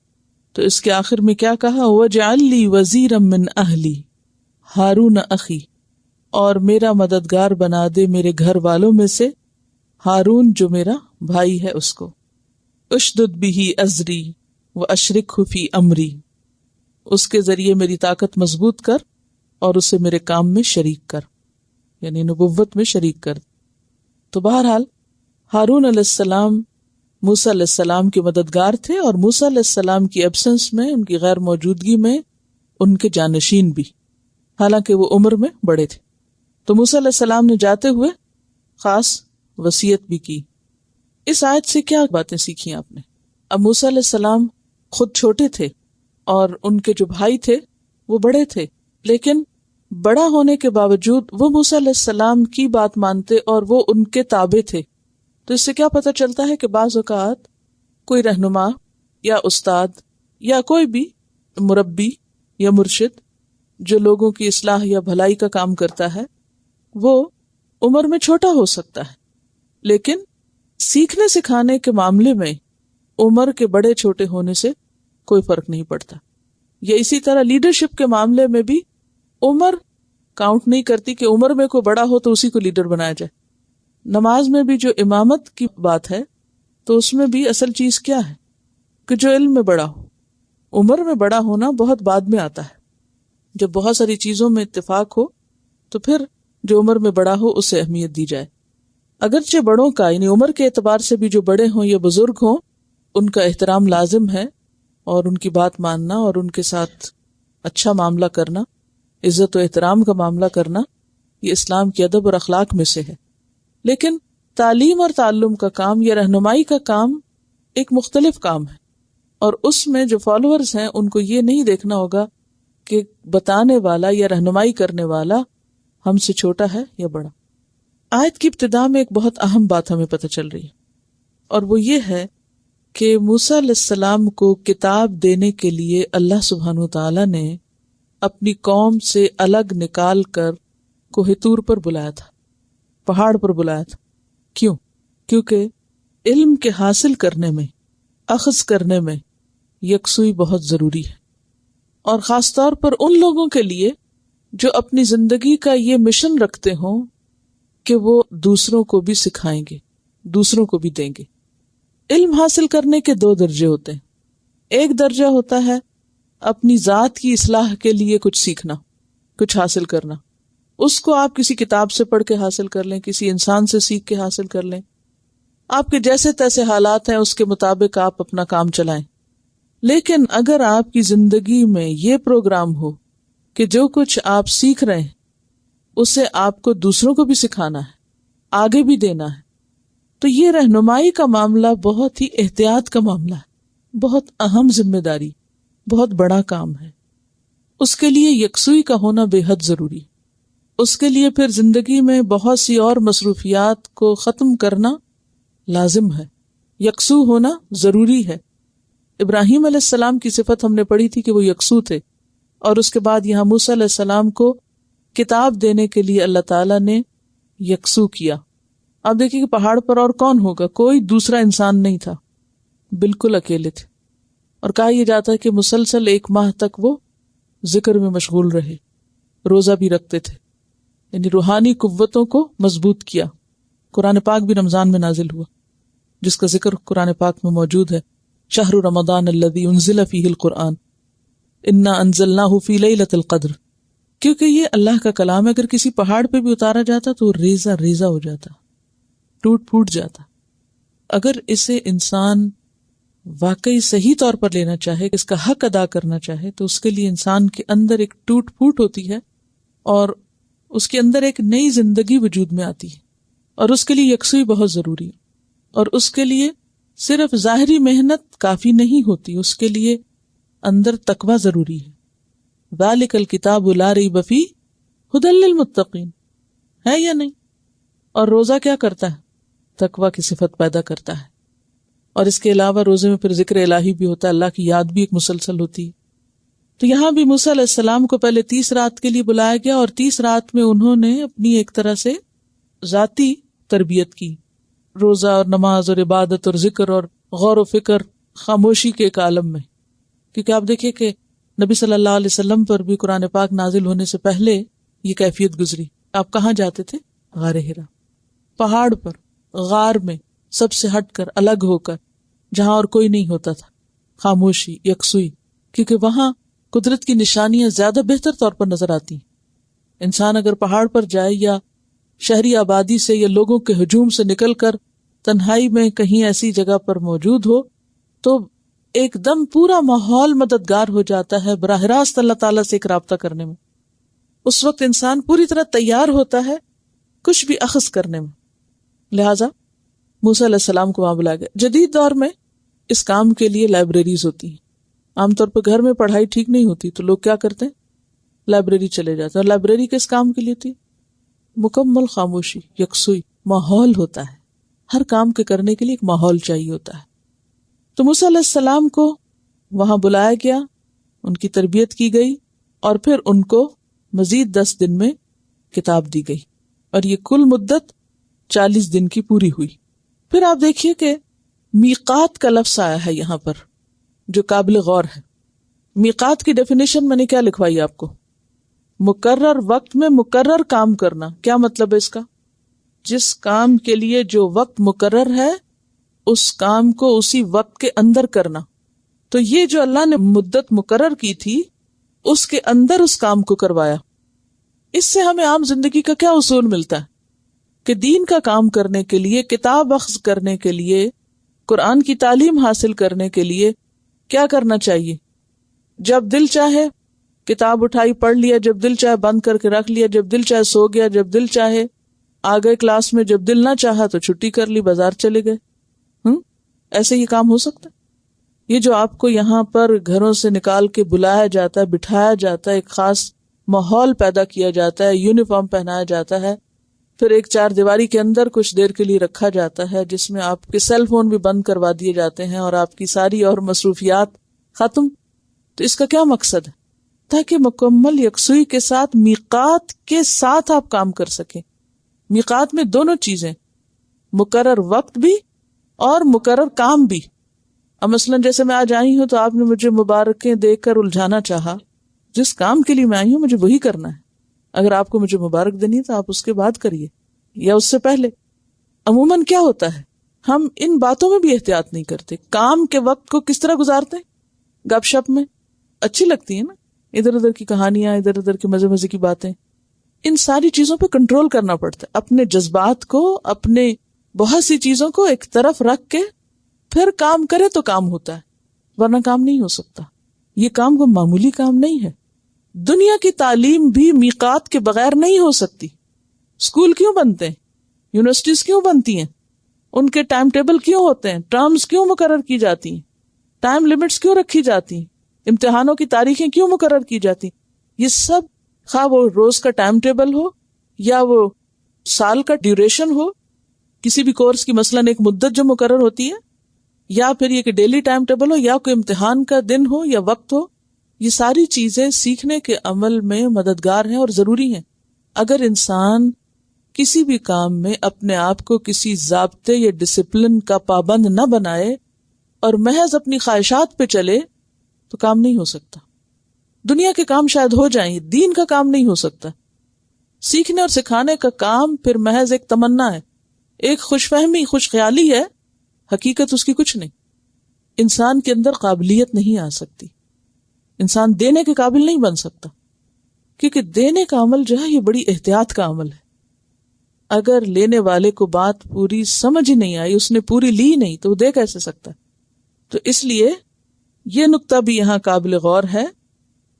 Speaker 1: تو اس کے آخر میں کیا کہا؟ وَاجْعَل لِّی وَزِيرًا مِّنْ أَهْلِي ہارون اخی، اور میرا مددگار بنا دے میرے گھر والوں میں سے ہارون جو میرا بھائی ہے اس کو۔ اشدد بہ ازری واشرکہ فی امری، اس کے ذریعے میری طاقت مضبوط کر اور اسے میرے کام میں شریک کر، یعنی نبوت میں شریک کر۔ تو بہرحال ہارون علیہ السلام موسیٰ علیہ السلام کے مددگار تھے، اور موسیٰ علیہ السلام کی ایبسنس میں، ان کی غیر موجودگی میں، ان کے جانشین بھی، حالانکہ وہ عمر میں بڑے تھے۔ تو موسیٰ علیہ السلام نے جاتے ہوئے خاص وصیت بھی کی۔ اس آیت سے کیا باتیں سیکھی آپ نے؟ اب موسیٰ علیہ السلام خود چھوٹے تھے اور ان کے جو بھائی تھے وہ بڑے تھے، لیکن بڑا ہونے کے باوجود وہ موسیٰ علیہ السلام کی بات مانتے اور وہ ان کے تابع تھے۔ تو اس سے کیا پتہ چلتا ہے کہ بعض اوقات کوئی رہنما یا استاد یا کوئی بھی مربی یا مرشد جو لوگوں کی اصلاح یا بھلائی کا کام کرتا ہے وہ عمر میں چھوٹا ہو سکتا ہے، لیکن سیکھنے سکھانے کے معاملے میں عمر کے بڑے چھوٹے ہونے سے کوئی فرق نہیں پڑتا۔ یا اسی طرح لیڈرشپ کے معاملے میں بھی عمر کاؤنٹ نہیں کرتی کہ عمر میں کوئی بڑا ہو تو اسی کو لیڈر بنایا جائے۔ نماز میں بھی جو امامت کی بات ہے تو اس میں بھی اصل چیز کیا ہے کہ جو علم میں بڑا ہو۔ عمر میں بڑا ہونا بہت بعد میں آتا ہے، جب بہت ساری چیزوں میں اتفاق ہو تو پھر جو عمر میں بڑا ہو اسے اہمیت دی جائے۔ اگرچہ بڑوں کا یعنی عمر کے اعتبار سے بھی جو بڑے ہوں یا بزرگ ہوں ان کا احترام لازم ہے، اور ان کی بات ماننا اور ان کے ساتھ اچھا معاملہ کرنا، عزت و احترام کا معاملہ کرنا، یہ اسلام کی ادب اور اخلاق میں سے ہے۔ لیکن تعلیم اور تعلم کا کام یا رہنمائی کا کام ایک مختلف کام ہے، اور اس میں جو فالوورز ہیں ان کو یہ نہیں دیکھنا ہوگا کہ بتانے والا یا رہنمائی کرنے والا ہم سے چھوٹا ہے یا بڑا۔ آیت کی ابتدا میں ایک بہت اہم بات ہمیں پتہ چل رہی ہے، اور وہ یہ ہے کہ موسیٰ علیہ السلام کو کتاب دینے کے لیے اللہ سبحانہ وتعالیٰ نے اپنی قوم سے الگ نکال کر کوہ طور پر بلایا تھا، پہاڑ پر بلایا تھا۔ کیوں؟ کیونکہ علم کے حاصل کرنے میں، اخذ کرنے میں یکسوئی بہت ضروری ہے، اور خاص طور پر ان لوگوں کے لیے جو اپنی زندگی کا یہ مشن رکھتے ہوں کہ وہ دوسروں کو بھی سکھائیں گے، دوسروں کو بھی دیں گے۔ علم حاصل کرنے کے دو درجے ہوتے ہیں۔ ایک درجہ ہوتا ہے اپنی ذات کی اصلاح کے لیے کچھ سیکھنا، کچھ حاصل کرنا، اس کو آپ کسی کتاب سے پڑھ کے حاصل کر لیں، کسی انسان سے سیکھ کے حاصل کر لیں، آپ کے جیسے تیسے حالات ہیں اس کے مطابق آپ اپنا کام چلائیں۔ لیکن اگر آپ کی زندگی میں یہ پروگرام ہو کہ جو کچھ آپ سیکھ رہے ہیں اسے آپ کو دوسروں کو بھی سکھانا ہے، آگے بھی دینا ہے، تو یہ رہنمائی کا معاملہ بہت ہی احتیاط کا معاملہ ہے، بہت اہم ذمہ داری، بہت بڑا کام ہے۔ اس کے لیے یکسوئی کا ہونا بے حد ضروری، اس کے لیے پھر زندگی میں بہت سی اور مصروفیات کو ختم کرنا لازم ہے، یکسو ہونا ضروری ہے۔ ابراہیم علیہ السلام کی صفت ہم نے پڑھی تھی کہ وہ یکسو تھے، اور اس کے بعد یہاں موسیٰ علیہ السلام کو کتاب دینے کے لیے اللہ تعالیٰ نے یکسو کیا۔ آپ دیکھیں کہ پہاڑ پر اور کون ہوگا، کوئی دوسرا انسان نہیں تھا، بالکل اکیلے تھے، اور کہا یہ جاتا ہے کہ مسلسل 1 ماہ تک وہ ذکر میں مشغول رہے، روزہ بھی رکھتے تھے، یعنی روحانی قوتوں کو مضبوط کیا۔ قرآن پاک بھی رمضان میں نازل ہوا جس کا ذکر قرآن پاک میں موجود ہے، شہر رمضان الذی انزل فیہ القرآن انا انزلناہ فی لیلۃ القدر، کیونکہ یہ اللہ کا کلام ہے، اگر کسی پہاڑ پہ بھی اتارا جاتا تو ریزہ ریزہ ہو جاتا، ٹوٹ پھوٹ جاتا۔ اگر اسے انسان واقعی صحیح طور پر لینا چاہے، اس کا حق ادا کرنا چاہے، تو اس کے لیے انسان کے اندر ایک ٹوٹ پھوٹ ہوتی ہے اور اس کے اندر ایک نئی زندگی وجود میں آتی ہے، اور اس کے لیے یکسوئی بہت ضروری ہے، اور اس کے لیے صرف ظاہری محنت کافی نہیں ہوتی، اس کے لیے اندر تقویٰ ضروری ہے۔ ذالک الکتاب لا ریب فیہ ھدی للمتقین، ہے یا نہیں؟ اور روزہ کیا کرتا ہے؟ تقویٰ کی صفت پیدا کرتا ہے، اور اس کے علاوہ روزے میں پھر ذکر الہی بھی ہوتا ہے، اللہ کی یاد بھی ایک مسلسل ہوتی ہے۔ تو یہاں بھی موسیٰ علیہ السلام کو پہلے 30 رات کے لیے بلایا گیا، اور 30 رات میں انہوں نے اپنی ایک طرح سے ذاتی تربیت کی، روزہ اور نماز اور عبادت اور ذکر اور غور و فکر، خاموشی کے ایک عالم میں۔ کیونکہ آپ دیکھیں کہ نبی صلی اللہ علیہ وسلم پر بھی قرآن پاک نازل ہونے سے پہلے یہ کیفیت گزری۔ آپ کہاں جاتے تھے؟ غار حرا، پہاڑ پر، غار میں، سب سے ہٹ کر، الگ ہو کر، جہاں اور کوئی نہیں ہوتا تھا، خاموشی، یکسوئی، کیونکہ وہاں قدرت کی نشانیاں زیادہ بہتر طور پر نظر آتی ہیں۔ انسان اگر پہاڑ پر جائے یا شہری آبادی سے یا لوگوں کے ہجوم سے نکل کر تنہائی میں کہیں ایسی جگہ پر موجود ہو تو ایک دم پورا ماحول مددگار ہو جاتا ہے براہ راست اللہ تعالیٰ سے ایک رابطہ کرنے میں۔ اس وقت انسان پوری طرح تیار ہوتا ہے کچھ بھی اخذ کرنے میں. لہٰذا موسیٰ علیہ السلام کو وہاں بلایا گیا. جدید دور میں اس کام کے لیے لائبریریز ہوتی ہیں. عام طور پہ گھر میں پڑھائی ٹھیک نہیں ہوتی تو لوگ کیا کرتے ہیں, لائبریری چلے جاتے ہیں. اور لائبریری کس کام کے لیے تھی؟ مکمل خاموشی, یکسوئی ماحول ہوتا ہے. ہر کام کے کرنے کے لیے ایک ماحول چاہیے ہوتا ہے. تو موسیٰ علیہ السلام کو وہاں بلایا گیا, ان کی تربیت کی گئی, اور پھر ان کو مزید 10 دن میں کتاب دی گئی, اور یہ کل مدت 40 دن کی پوری ہوئی. پھر آپ دیکھیے کہ میقات کا لفظ آیا ہے یہاں پر جو قابل غور ہے. میقات کی ڈیفینیشن میں نے کیا لکھوائی آپ کو؟ مقرر وقت میں مقرر کام کرنا. کیا مطلب ہے اس کا؟ جس کام کے لیے جو وقت مقرر ہے اس کام کو اسی وقت کے اندر کرنا. تو یہ جو اللہ نے مدت مقرر کی تھی اس کے اندر اس کام کو کروایا. اس سے ہمیں عام زندگی کا کیا اصول ملتا ہے کہ دین کا کام کرنے کے لیے, کتاب اخذ کرنے کے لیے, قرآن کی تعلیم حاصل کرنے کے لیے کیا کرنا چاہیے؟ جب دل چاہے کتاب اٹھائی پڑھ لیا, جب دل چاہے بند کر کے رکھ لیا, جب دل چاہے سو گیا, جب دل چاہے آ گئے کلاس میں, جب دل نہ چاہا تو چھٹی کر لی, بازار چلے گئے. ایسے یہ کام ہو سکتا ہے؟ یہ جو آپ کو یہاں پر گھروں سے نکال کے بلایا جاتا ہے, بٹھایا جاتا ہے, ایک خاص ماحول پیدا کیا جاتا ہے, یونیفارم پہنایا جاتا ہے, پھر ایک 4 دیواری کے اندر کچھ دیر کے لیے رکھا جاتا ہے جس میں آپ کے سیل فون بھی بند کروا دیے جاتے ہیں اور آپ کی ساری اور مصروفیات ختم. تو اس کا کیا مقصد ہے؟ تاکہ مکمل یکسوئی کے ساتھ میقات کے ساتھ آپ کام کر سکیں. میقات میں دونوں چیزیں, مقرر وقت بھی اور مقرر کام بھی. اب مثلا جیسے میں آج آئی ہوں تو آپ نے مجھے مبارکیں دیکھ کر الجھانا چاہا, جس کام کے لیے میں آئی ہوں مجھے وہی کرنا ہے. اگر آپ کو مجھے مبارک دینی ہے تو آپ اس کے بعد کریے یا اس سے پہلے. عموماً کیا ہوتا ہے, ہم ان باتوں میں بھی احتیاط نہیں کرتے. کام کے وقت کو کس طرح گزارتے ہیں؟ گپ شپ میں اچھی لگتی ہے نا, ادھر ادھر کی کہانیاں, ادھر ادھر کی مزے مزے کی باتیں. ان ساری چیزوں پہ کنٹرول کرنا پڑتا ہے. اپنے جذبات کو, اپنے بہت سی چیزوں کو ایک طرف رکھ کے پھر کام کرے تو کام ہوتا ہے, ورنہ کام نہیں ہو سکتا. یہ کام کوئی معمولی کام نہیں ہے. دنیا کی تعلیم بھی میقات کے بغیر نہیں ہو سکتی. اسکول کیوں بنتے ہیں؟ یونیورسٹیز کیوں بنتی ہیں؟ ان کے ٹائم ٹیبل کیوں ہوتے ہیں؟ ٹرمز کیوں مقرر کی جاتی ہیں؟ ٹائم لیمٹس کیوں رکھی جاتی ہیں؟ امتحانوں کی تاریخیں کیوں مقرر کی جاتی ہیں؟ یہ سب خواہ وہ روز کا ٹائم ٹیبل ہو یا وہ سال کا ڈیوریشن ہو, کسی بھی کورس کی مثلاً ایک مدت جو مقرر ہوتی ہے, یا پھر یہ کہ ڈیلی ٹائم ٹیبل ہو, یا کوئی امتحان کا دن ہو یا وقت ہو, یہ ساری چیزیں سیکھنے کے عمل میں مددگار ہیں اور ضروری ہیں. اگر انسان کسی بھی کام میں اپنے آپ کو کسی ضابطے یا ڈسپلن کا پابند نہ بنائے اور محض اپنی خواہشات پہ چلے تو کام نہیں ہو سکتا. دنیا کے کام شاید ہو جائیں, دین کا کام نہیں ہو سکتا. سیکھنے اور سکھانے کا کام پھر محض ایک تمنا ہے, ایک خوش فہمی, خوش خیالی ہے, حقیقت اس کی کچھ نہیں. انسان کے اندر قابلیت نہیں آ سکتی, انسان دینے کے قابل نہیں بن سکتا, کیونکہ دینے کا عمل جو ہے یہ بڑی احتیاط کا عمل ہے. اگر لینے والے کو بات پوری سمجھ ہی نہیں آئی, اس نے پوری لی نہیں, تو وہ دے کیسے سکتا ہے؟ تو اس لیے یہ نقطہ بھی یہاں قابل غور ہے,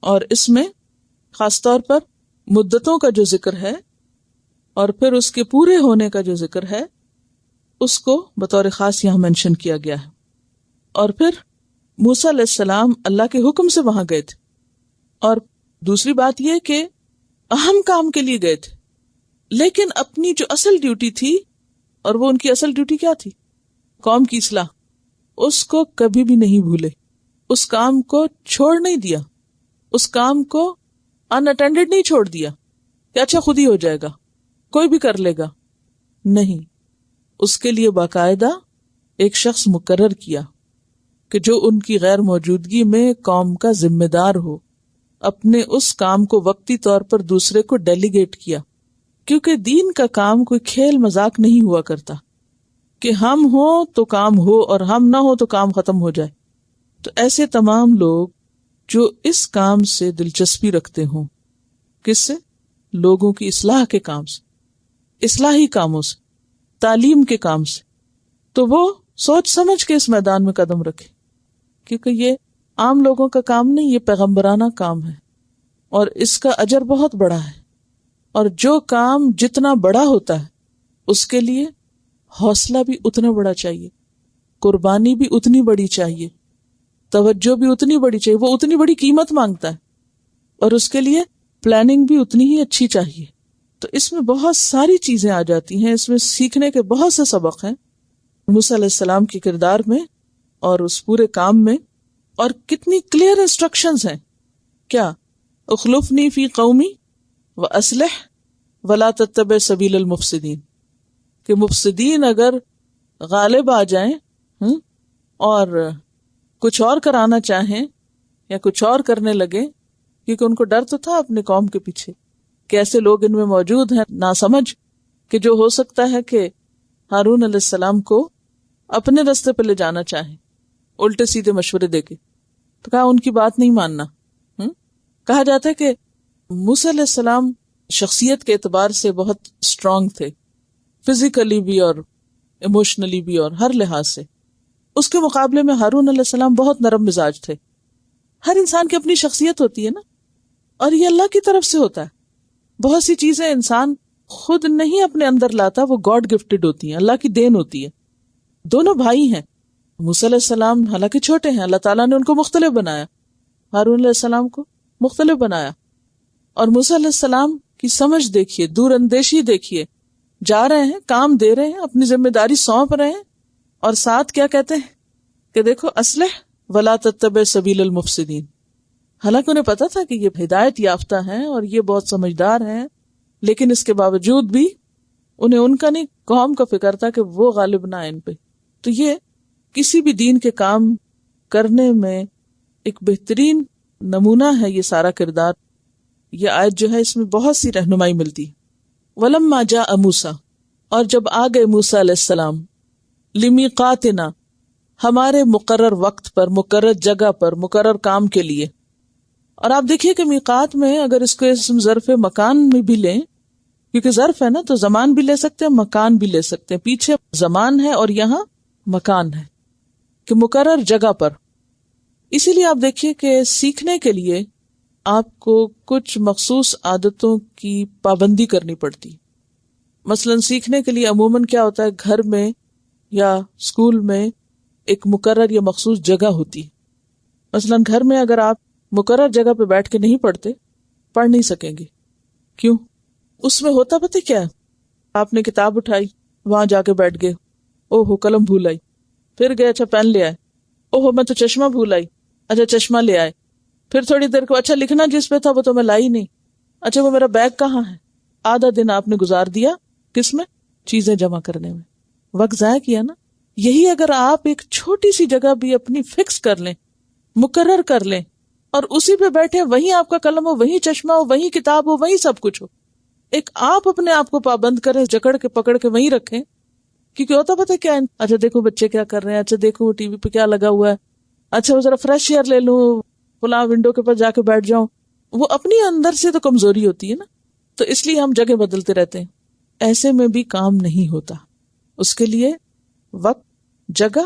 Speaker 1: اور اس میں خاص طور پر مدتوں کا جو ذکر ہے اور پھر اس کے پورے ہونے کا جو ذکر ہے اس کو بطور خاص یہاں مینشن کیا گیا ہے. اور پھر موسیٰ علیہ السلام اللہ کے حکم سے وہاں گئے تھے, اور دوسری بات یہ کہ اہم کام کے لیے گئے تھے, لیکن اپنی جو اصل ڈیوٹی تھی, اور وہ ان کی اصل ڈیوٹی کیا تھی؟ قوم کی اصلاح, اس کو کبھی بھی نہیں بھولے, اس کام کو چھوڑ نہیں دیا, اس کام کو ان اٹینڈڈ نہیں چھوڑ دیا کہ اچھا خود ہی ہو جائے گا, کوئی بھی کر لے گا. نہیں, اس کے لیے باقاعدہ ایک شخص مقرر کیا کہ جو ان کی غیر موجودگی میں قوم کا ذمہ دار ہو. اپنے اس کام کو وقتی طور پر دوسرے کو ڈیلیگیٹ کیا, کیونکہ دین کا کام کوئی کھیل مذاق نہیں ہوا کرتا کہ ہم ہوں تو کام ہو اور ہم نہ ہو تو کام ختم ہو جائے. تو ایسے تمام لوگ جو اس کام سے دلچسپی رکھتے ہوں, کس سے؟ لوگوں کی اصلاح کے کام سے, اصلاحی کاموں سے, تعلیم کے کام سے, تو وہ سوچ سمجھ کے اس میدان میں قدم رکھے, کیونکہ یہ عام لوگوں کا کام نہیں, یہ پیغمبرانہ کام ہے. اور اس کا اجر بہت بڑا ہے. اور جو کام جتنا بڑا ہوتا ہے اس کے لیے حوصلہ بھی اتنا بڑا چاہیے، قربانی بھی اتنی بڑی چاہیے، توجہ بھی اتنی بڑی چاہیے، وہ اتنی بڑی قیمت مانگتا ہے، اور اس کے لیے پلاننگ بھی اتنی ہی اچھی چاہیے. تو اس میں بہت ساری چیزیں آ جاتی ہیں، اس میں سیکھنے کے بہت سے سبق ہیں موسیٰ علیہ السلام کے کردار میں اور اس پورے کام میں. اور کتنی کلیئر انسٹرکشنز ہیں. کیا؟ اخلفنی فی قومی واصلح ولا تتبع سبیل المفسدین، کہ مفسدین اگر غالب آ جائیں اور کچھ اور کرانا چاہیں یا کچھ اور کرنے لگے، کیونکہ ان کو ڈر تو تھا اپنے قوم کے پیچھے کہ ایسے لوگ ان میں موجود ہیں ناسمجھ، کہ جو ہو سکتا ہے کہ ہارون علیہ السلام کو اپنے راستے پہ لے جانا چاہیں، الٹے سیدھے مشورے دے کے. تو کہا ان کی بات نہیں ماننا. کہا جاتا ہے کہ موسیٰ علیہ السلام شخصیت کے اعتبار سے بہت اسٹرانگ تھے، فزیکلی بھی اور ایموشنلی بھی اور ہر لحاظ سے. اس کے مقابلے میں ہارون علیہ السلام بہت نرم مزاج تھے. ہر انسان کی اپنی شخصیت ہوتی ہے نا، اور یہ اللہ کی طرف سے ہوتا ہے. بہت سی چیزیں انسان خود نہیں اپنے اندر لاتا، وہ گاڈ گفٹڈ ہوتی ہیں، اللہ کی دین ہوتی ہے. دونوں بھائی ہیں. موسیٰ علیہ السلام حالانکہ چھوٹے ہیں، اللہ تعالیٰ نے ان کو مختلف بنایا، ہارون علیہ السلام کو مختلف بنایا. اور موسیٰ علیہ السلام کی سمجھ دیکھیے، دور اندیشی دیکھیے، جا رہے ہیں، کام دے رہے ہیں، اپنی ذمہ داری سونپ رہے ہیں، اور ساتھ کیا کہتے ہیں کہ دیکھو اصلح ولا تتبع سبیل المفسدین. حالانکہ انہیں پتا تھا کہ یہ ہدایت یافتہ ہیں اور یہ بہت سمجھدار ہیں، لیکن اس کے باوجود بھی انہیں ان کا نہیں، قوم کا فکر تھا کہ وہ غالب نہ آئے ان پہ. تو یہ کسی بھی دین کے کام کرنے میں ایک بہترین نمونہ ہے یہ سارا کردار. یہ آیت جو ہے اس میں بہت سی رہنمائی ملتی. وَلَمَّا جَاءَ مُوسَىٰ، اور جب آ گئے موسیٰ علیہ السلام، لِمِيقَاتِنَا، ہمارے مقرر وقت پر، مقرر جگہ پر، مقرر کام کے لیے. اور آپ دیکھیے کہ میقات میں اگر اس کو اسم ظرف مکان میں بھی لیں، کیونکہ ظرف ہے نا تو زمان بھی لے سکتے ہیں، مکان بھی لے سکتے ہیں. پیچھے زمان ہے اور یہاں مکان ہے، کہ مقرر جگہ پر. اسی لیے آپ دیکھیے کہ سیکھنے کے لیے آپ کو کچھ مخصوص عادتوں کی پابندی کرنی پڑتی. مثلا سیکھنے کے لیے عموماً کیا ہوتا ہے، گھر میں یا اسکول میں ایک مقرر یا مخصوص جگہ ہوتی. مثلا گھر میں اگر آپ مقرر جگہ پہ بیٹھ کے نہیں پڑھتے، پڑھ نہیں سکیں گے. کیوں؟ اس میں ہوتا پتہ کیا ہے، آپ نے کتاب اٹھائی، وہاں جا کے بیٹھ گئے، او ہو قلم بھول آئی، پھر گئے اچھا پین لے آئے، او ہو میں تو چشمہ بھول آئی، اچھا چشمہ لے آئے. پھر تھوڑی دیر کو اچھا لکھنا جس پہ تھا وہ تو میں لائی نہیں، اچھا وہ میرا بیگ کہاں ہے. آدھا دن آپ نے گزار دیا کس میں؟ چیزیں جمع کرنے میں، وقت ضائع کیا نا. یہی اگر آپ ایک چھوٹی سی جگہ بھی اپنی فکس کر لیں، مقرر کر لیں، اور اسی پہ بیٹھے، وہیں آپ کا قلم ہو، وہیں چشمہ ہو، وہیں کتاب ہو، وہیں سب کچھ ہو، ایک آپ اپنے آپ کو پابند کریں، جکڑ کے پکڑ کے وہیں رکھیں. کیونکہ ہوتا پتہ کیا ہے، اچھا دیکھو بچے کیا کر رہے ہیں، اچھا دیکھو وہ ٹی وی پہ کیا لگا ہوا ہے، اچھا وہ ذرا فریش ایئر لے لوں، فلاں ونڈو کے پاس جا کے بیٹھ جاؤں. وہ اپنی اندر سے تو کمزوری ہوتی ہے نا، تو اس لیے ہم جگہ بدلتے رہتے ہیں. ایسے میں بھی کام نہیں ہوتا. اس کے لیے وقت، جگہ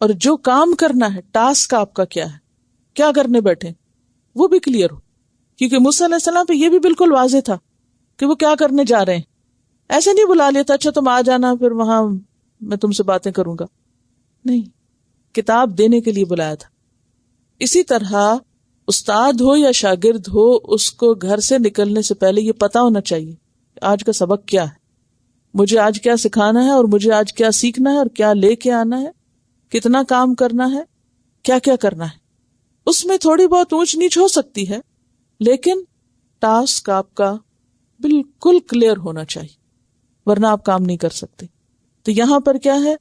Speaker 1: اور جو کام کرنا ہے، ٹاسک آپ کا کیا ہے، کیا کرنے بیٹھے، وہ بھی کلیئر ہو. کیونکہ موسیٰ علیہ السلام پہ یہ بھی بالکل واضح تھا کہ وہ کیا کرنے جا رہے ہیں. ایسے نہیں بلا لیتا اچھا تم آ جانا، پھر وہاں میں تم سے باتیں کروں گا. نہیں، کتاب دینے کے لیے بلایا تھا. اسی طرح استاد ہو یا شاگرد ہو، اس کو گھر سے نکلنے سے پہلے یہ پتا ہونا چاہیے کہ آج کا سبق کیا ہے، مجھے آج کیا سکھانا ہے، اور مجھے آج کیا سیکھنا ہے، اور کیا لے کے آنا ہے، کتنا کام کرنا ہے، کیا کیا کرنا ہے. اس میں تھوڑی بہت اونچ نیچ ہو سکتی ہے، لیکن ٹاسک آپ کا بالکل کلیئر ہونا چاہیے، ورنہ آپ کام نہیں کر سکتے. تو یہاں پر کیا ہے،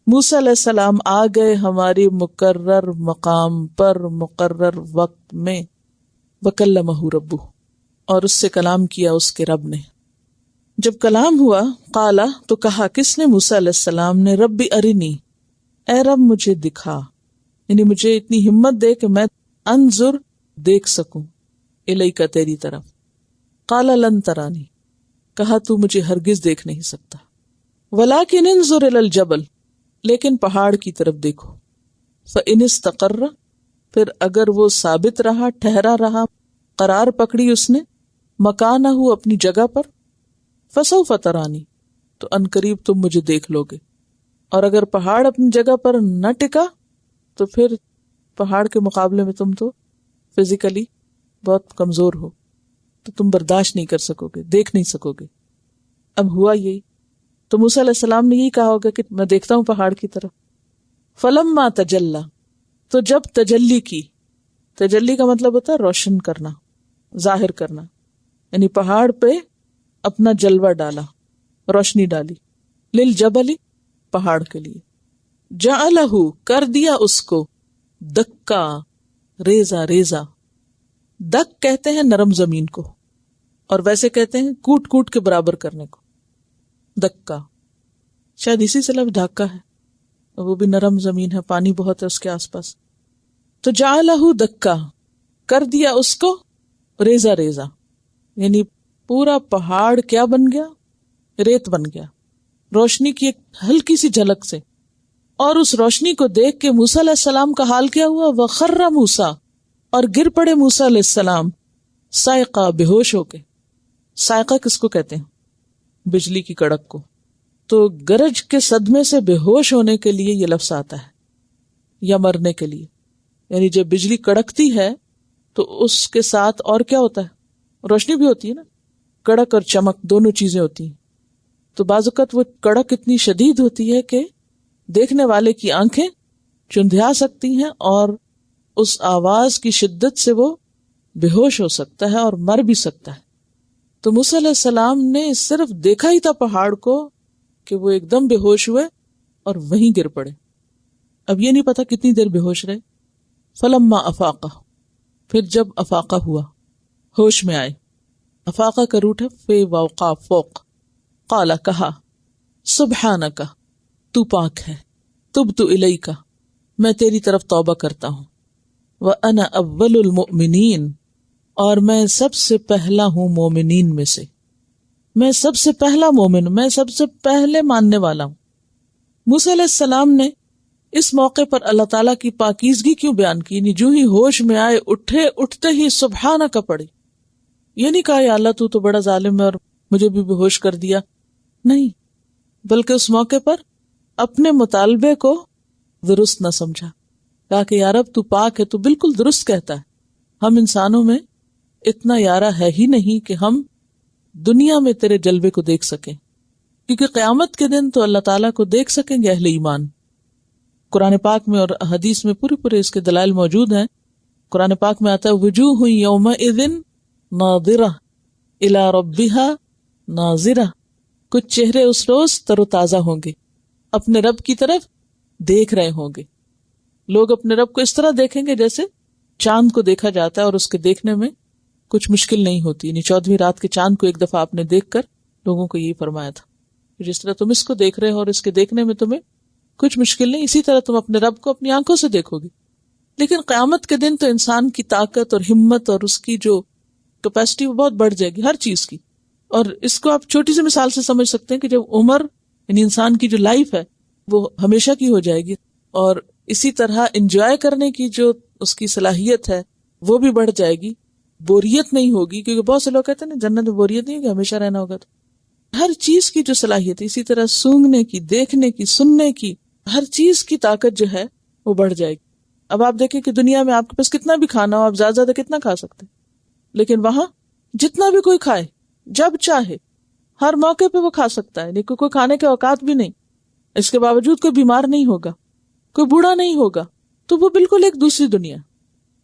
Speaker 1: موسیٰ علیہ السلام آ گئے ہماری مقرر مقام پر، مقرر وقت میں. وَكَلَّمَهُ رَبُّهُ، اور اس سے کلام کیا اس کے رب نے. جب کلام ہوا، قالا، تو کہا کس نے؟ موسیٰ علیہ السلام نے، ربی ارنی، اے رب مجھے دکھا، یعنی مجھے اتنی ہمت دے کہ میں انظر، دیکھ سکوں، الیک، تیری طرف. قال لن ترانی، کہا تو مجھے ہرگز دیکھ نہیں سکتا. ولکن انظر الی الجبل، لیکن پہاڑ کی طرف دیکھو. فإن استقر، پھر اگر وہ ثابت رہا، ٹھہرا رہا، قرار پکڑی اس نے مکانہ اپنی جگہ پر، فسوف ترانی تو عنقریب تم مجھے دیکھ لو گے. اور اگر پہاڑ اپنی جگہ پر نہ ٹکا تو پھر پہاڑ کے مقابلے میں تم تو فزیکلی بہت کمزور ہو، تو تم برداشت نہیں کر سکو گے، دیکھ نہیں سکو گے. اب ہوا یہی، تو موسیٰ علیہ السلام نے یہی کہا ہوگا کہ میں دیکھتا ہوں پہاڑ کی طرف. فلما تجلی، تو جب تجلی کی، تجلی کا مطلب ہوتا ہے روشن کرنا، ظاہر کرنا، یعنی پہاڑ پہ اپنا جلوہ ڈالا، روشنی ڈالی، للجبل پہاڑ کے لیے، جعلہ کر دیا اس کو، دکا ریزہ ریزہ. دک کہتے ہیں نرم زمین کو، اور ویسے کہتے ہیں کوٹ کوٹ کے برابر کرنے کو. دکا شاید اسی سے لفظ ڈھاکہ ہے، وہ بھی نرم زمین ہے، پانی بہت ہے اس کے آس پاس. تو جعلہ دکا کر دیا اس کو ریزہ ریزہ، یعنی پورا پہاڑ کیا بن گیا؟ ریت بن گیا، روشنی کی ایک ہلکی سی جھلک سے. اور اس روشنی کو دیکھ کے موسیٰ علیہ السلام کا حال کیا ہوا؟ وخر موسیٰ، اور گر پڑے موسیٰ علیہ السلام، صائقہ بے ہوش ہو کے. صائقہ کس کو کہتے ہیں؟ بجلی کی کڑک کو. تو گرج کے صدمے سے بے ہوش ہونے کے لیے یہ لفظ آتا ہے، یا مرنے کے لیے. یعنی جب بجلی کڑکتی ہے تو اس کے ساتھ اور کیا ہوتا ہے؟ روشنی بھی ہوتی ہے نا، کڑک اور چمک دونوں چیزیں ہوتی ہیں. تو بعض اوقات وہ کڑک اتنی شدید ہوتی ہے کہ دیکھنے والے کی آنکھیں چندھیا سکتی ہیں، اور اس آواز کی شدت سے وہ بے ہوش ہو سکتا ہے اور مر بھی سکتا ہے. تو موسیٰ علیہ السلام نے صرف دیکھا ہی تھا پہاڑ کو کہ وہ ایک دم بے ہوش ہوئے اور وہیں گر پڑے. اب یہ نہیں پتا کتنی دیر بے ہوش رہے. فلما افاقہ، پھر جب افاقہ ہوا، ہوش میں آئے. افاقہ کا روٹ ہے فی وقع فوق. قال کہا، سبحانک تو پاک ہے، تبت الیک میں تیری طرف توبہ کرتا ہوں، وانا اول المؤمنین اور میں سب سے پہلا ہوں مومنین میں سے، میں سب سے پہلا مومن، میں سب سے پہلے ماننے والا ہوں. موسیٰ علیہ السلام نے اس موقع پر اللہ تعالیٰ کی پاکیزگی کیوں بیان کی؟ یعنی جو ہی ہوش میں آئے اٹھتے ہی سبحانک پڑھی. یہ نہیں کہا یا اللہ تو بڑا ظالم ہے اور مجھے بھی بے ہوش کر دیا، نہیں، بلکہ اس موقع پر اپنے مطالبے کو درست نہ سمجھا، کہا کہ یا رب تو پاک ہے، تو بالکل درست کہتا ہے. ہم انسانوں میں اتنا یارہ ہے ہی نہیں کہ ہم دنیا میں تیرے جلوے کو دیکھ سکیں، کیونکہ قیامت کے دن تو اللہ تعالیٰ کو دیکھ سکیں گے اہل ایمان. قرآن پاک میں اور حدیث میں پورے اس کے دلائل موجود ہیں. قرآن پاک میں آتا ہے وجوہ یومئذ ناظرہ الی ربہا ناظرہ، کچھ چہرے اس روز تر و تازہ ہوں گے، اپنے رب کی طرف دیکھ رہے ہوں گے. لوگ اپنے رب کو اس طرح دیکھیں گے جیسے چاند کو دیکھا جاتا ہے، اور اس کے دیکھنے میں کچھ مشکل نہیں ہوتی. یعنی 14ویں رات کے چاند کو ایک دفعہ آپ نے دیکھ کر لوگوں کو یہی فرمایا تھا، جس طرح تم اس کو دیکھ رہے ہو اور اس کے دیکھنے میں تمہیں کچھ مشکل نہیں، اسی طرح تم اپنے رب کو اپنی آنکھوں سے دیکھو گے. لیکن قیامت کے دن تو انسان کی طاقت اور ہمت اور اس کی جو کیپیسٹی وہ بہت بڑھ جائے گی ہر چیز کی. اور اس کو آپ چھوٹی سی مثال سے سمجھ سکتے ہیں کہ جب عمر، یعنی انسان کی جو لائف ہے وہ ہمیشہ کی ہو جائے گی، اور اسی طرح انجوائے کرنے کی جو اس کی صلاحیت ہے وہ بھی بڑھ جائے گی. بوریت نہیں ہوگی، کیونکہ بہت سے لوگ کہتے ہیں نا جنت میں بوریت نہیں ہوگی، ہمیشہ رہنا ہوگا. تو ہر چیز کی جو صلاحیت ہے، اسی طرح سونگنے کی، دیکھنے کی، سننے کی، ہر چیز کی طاقت جو ہے وہ بڑھ جائے گی. اب آپ دیکھیں کہ دنیا میں آپ کے پاس کتنا بھی کھانا ہو، آپ زیادہ زیادہ کتنا کھا سکتے ہیں، لیکن وہاں جتنا بھی کوئی کھائے، جب چاہے، ہر موقع پہ وہ کھا سکتا ہے، لیکن کوئی کھانے کے اوقات بھی نہیں. اس کے باوجود کوئی بیمار نہیں ہوگا، کوئی بوڑھا نہیں ہوگا. تو وہ بالکل ایک دوسری دنیا.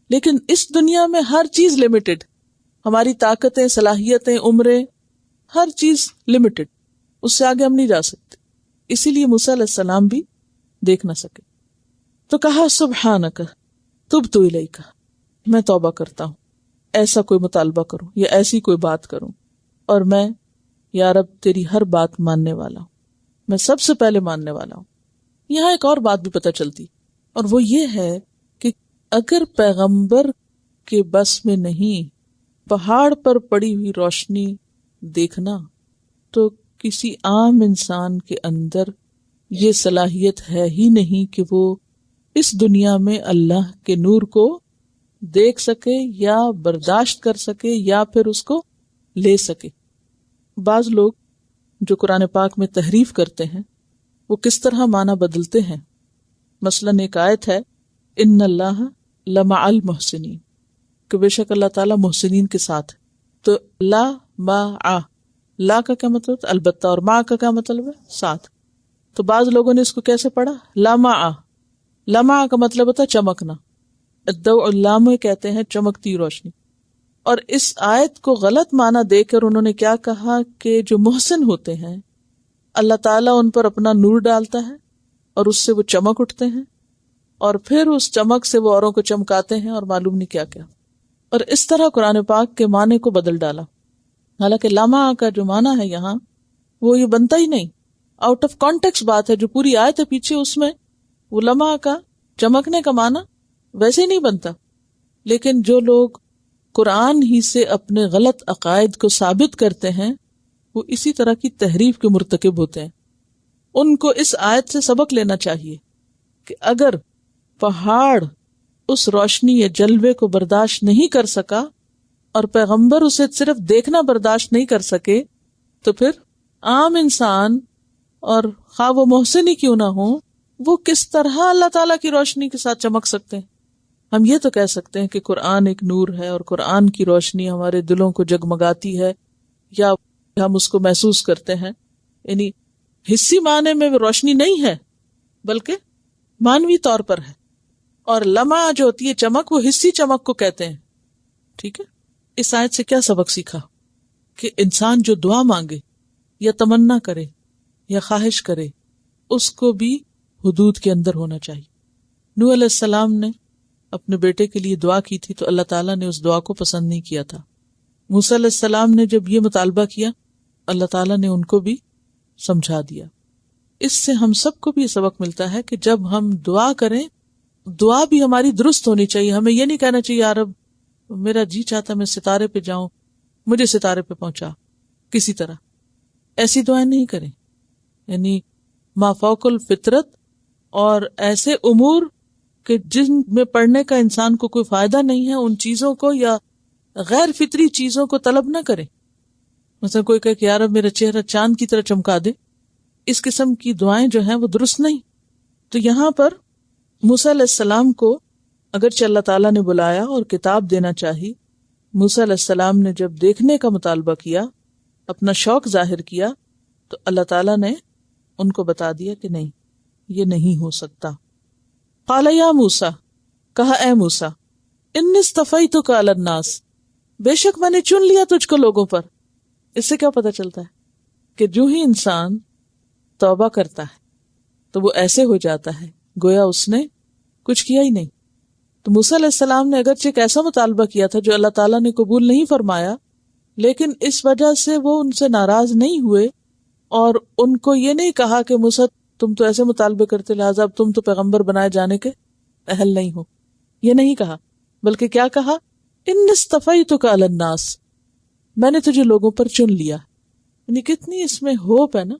Speaker 1: لیکن اس دنیا میں ہر چیز لمیٹڈ، ہماری طاقتیں، صلاحیتیں، عمریں، ہر چیز لمیٹڈ، اس سے آگے ہم نہیں جا سکتے. اسی لیے موسیٰ علیہ السلام بھی دیکھ نہ سکے. تو کہا سبحانک تبت الیک، میں توبہ کرتا ہوں، ایسا کوئی مطالبہ کروں یا ایسی کوئی بات کروں، اور میں یا رب تیری ہر بات ماننے والا ہوں، میں سب سے پہلے ماننے والا ہوں. یہاں ایک اور بات بھی پتہ چلتی، اور وہ یہ ہے کہ اگر پیغمبر کے بس میں نہیں پہاڑ پر پڑی ہوئی روشنی دیکھنا، تو کسی عام انسان کے اندر یہ صلاحیت ہے ہی نہیں کہ وہ اس دنیا میں اللہ کے نور کو دیکھ سکے یا برداشت کر سکے یا پھر اس کو لے سکے. بعض لوگ جو قرآن پاک میں تحریف کرتے ہیں وہ کس طرح معنی بدلتے ہیں. مثلاً ایک آیت ہے ان اللہ لمع المحسنین، کہ بے شک اللہ تعالیٰ محسنین کے ساتھ ہے. تو لا مع، لا کا کیا مطلب ہے؟ البتہ. اور مع کا کیا مطلب ہے؟ ساتھ. تو بعض لوگوں نے اس کو کیسے پڑھا؟ لمع. لمع کا مطلب ہوتا ہے چمکنا. الضوء اللامع کہتے ہیں چمکتی روشنی. اور اس آیت کو غلط معنی دے کر انہوں نے کیا کہا کہ جو محسن ہوتے ہیں اللہ تعالیٰ ان پر اپنا نور ڈالتا ہے اور اس سے وہ چمک اٹھتے ہیں اور پھر اس چمک سے وہ اوروں کو چمکاتے ہیں اور معلوم نہیں کیا کیا. اور اس طرح قرآن پاک کے معنی کو بدل ڈالا. حالانکہ لمع کا جو معنی ہے یہاں وہ یہ بنتا ہی نہیں، آؤٹ آف کانٹیکس بات ہے. جو پوری آیت ہے پیچھے اس میں وہ لمع کا چمکنے کا معنی ویسے ہی نہیں بنتا. لیکن جو لوگ قرآن ہی سے اپنے غلط عقائد کو ثابت کرتے ہیں وہ اسی طرح کی تحریف کے مرتکب ہوتے ہیں. ان کو اس آیت سے سبق لینا چاہیے کہ اگر پہاڑ اس روشنی یا جلوے کو برداشت نہیں کر سکا اور پیغمبر اسے صرف دیکھنا برداشت نہیں کر سکے تو پھر عام انسان اور خواہ وہ محسن ہی کیوں نہ ہو وہ کس طرح اللہ تعالیٰ کی روشنی کے ساتھ چمک سکتے ہیں. ہم یہ تو کہہ سکتے ہیں کہ قرآن ایک نور ہے اور قرآن کی روشنی ہمارے دلوں کو جگمگاتی ہے یا ہم اس کو محسوس کرتے ہیں. یعنی حصی معنی میں وہ روشنی نہیں ہے بلکہ معنوی طور پر ہے. اور لمع جو ہوتی ہے چمک، وہ حصی چمک کو کہتے ہیں. ٹھیک ہے. اس آیت سے کیا سبق سیکھا؟ کہ انسان جو دعا مانگے یا تمنا کرے یا خواہش کرے اس کو بھی حدود کے اندر ہونا چاہیے. نوح علیہ السلام نے اپنے بیٹے کے لیے دعا کی تھی تو اللہ تعالیٰ نے اس دعا کو پسند نہیں کیا تھا. موسیٰ علیہ السلام نے جب یہ مطالبہ کیا اللہ تعالیٰ نے ان کو بھی سمجھا دیا. اس سے ہم سب کو بھی یہ سبق ملتا ہے کہ جب ہم دعا کریں دعا بھی ہماری درست ہونی چاہیے. ہمیں یہ نہیں کہنا چاہیے یا رب میرا جی چاہتا میں ستارے پہ جاؤں، مجھے ستارے پہ پہنچا. کسی طرح ایسی دعائیں نہیں کریں. یعنی ما فوق الفطرت اور ایسے امور کہ جن میں پڑھنے کا انسان کو کوئی فائدہ نہیں ہے ان چیزوں کو یا غیر فطری چیزوں کو طلب نہ کرے. مثلا کوئی کہے کہ یا رب میرا چہرہ چاند کی طرح چمکا دے. اس قسم کی دعائیں جو ہیں وہ درست نہیں. تو یہاں پر موسیٰ علیہ السلام کو اگرچہ اللہ تعالیٰ نے بلایا اور کتاب دینا چاہی، موسیٰ علیہ السلام نے جب دیکھنے کا مطالبہ کیا، اپنا شوق ظاہر کیا، تو اللہ تعالیٰ نے ان کو بتا دیا کہ نہیں، یہ نہیں ہو سکتا. قال یا موسیٰ، کہا اے موسیٰ، انی اصطفیتک علی الناس، بے شک میں نے چن لیا تجھ کو لوگوں پر. اس سے کیا پتہ چلتا ہے کہ جو ہی انسان توبہ کرتا ہے تو وہ ایسے ہو جاتا ہے گویا اس نے کچھ کیا ہی نہیں. تو موسیٰ علیہ السلام نے اگرچہ ایک ایسا مطالبہ کیا تھا جو اللہ تعالیٰ نے قبول نہیں فرمایا، لیکن اس وجہ سے وہ ان سے ناراض نہیں ہوئے اور ان کو یہ نہیں کہا کہ موسیٰ تم تو ایسے مطالبے کرتے لہٰذا اب تم تو پیغمبر بنائے جانے کے اہل نہیں ہو. یہ نہیں کہا، بلکہ کیا کہا؟ ان اصطفیتک علی الناس، میں نے تجھے لوگوں پر چن لیا. یعنی کتنی اس میں ہوپ ہے نا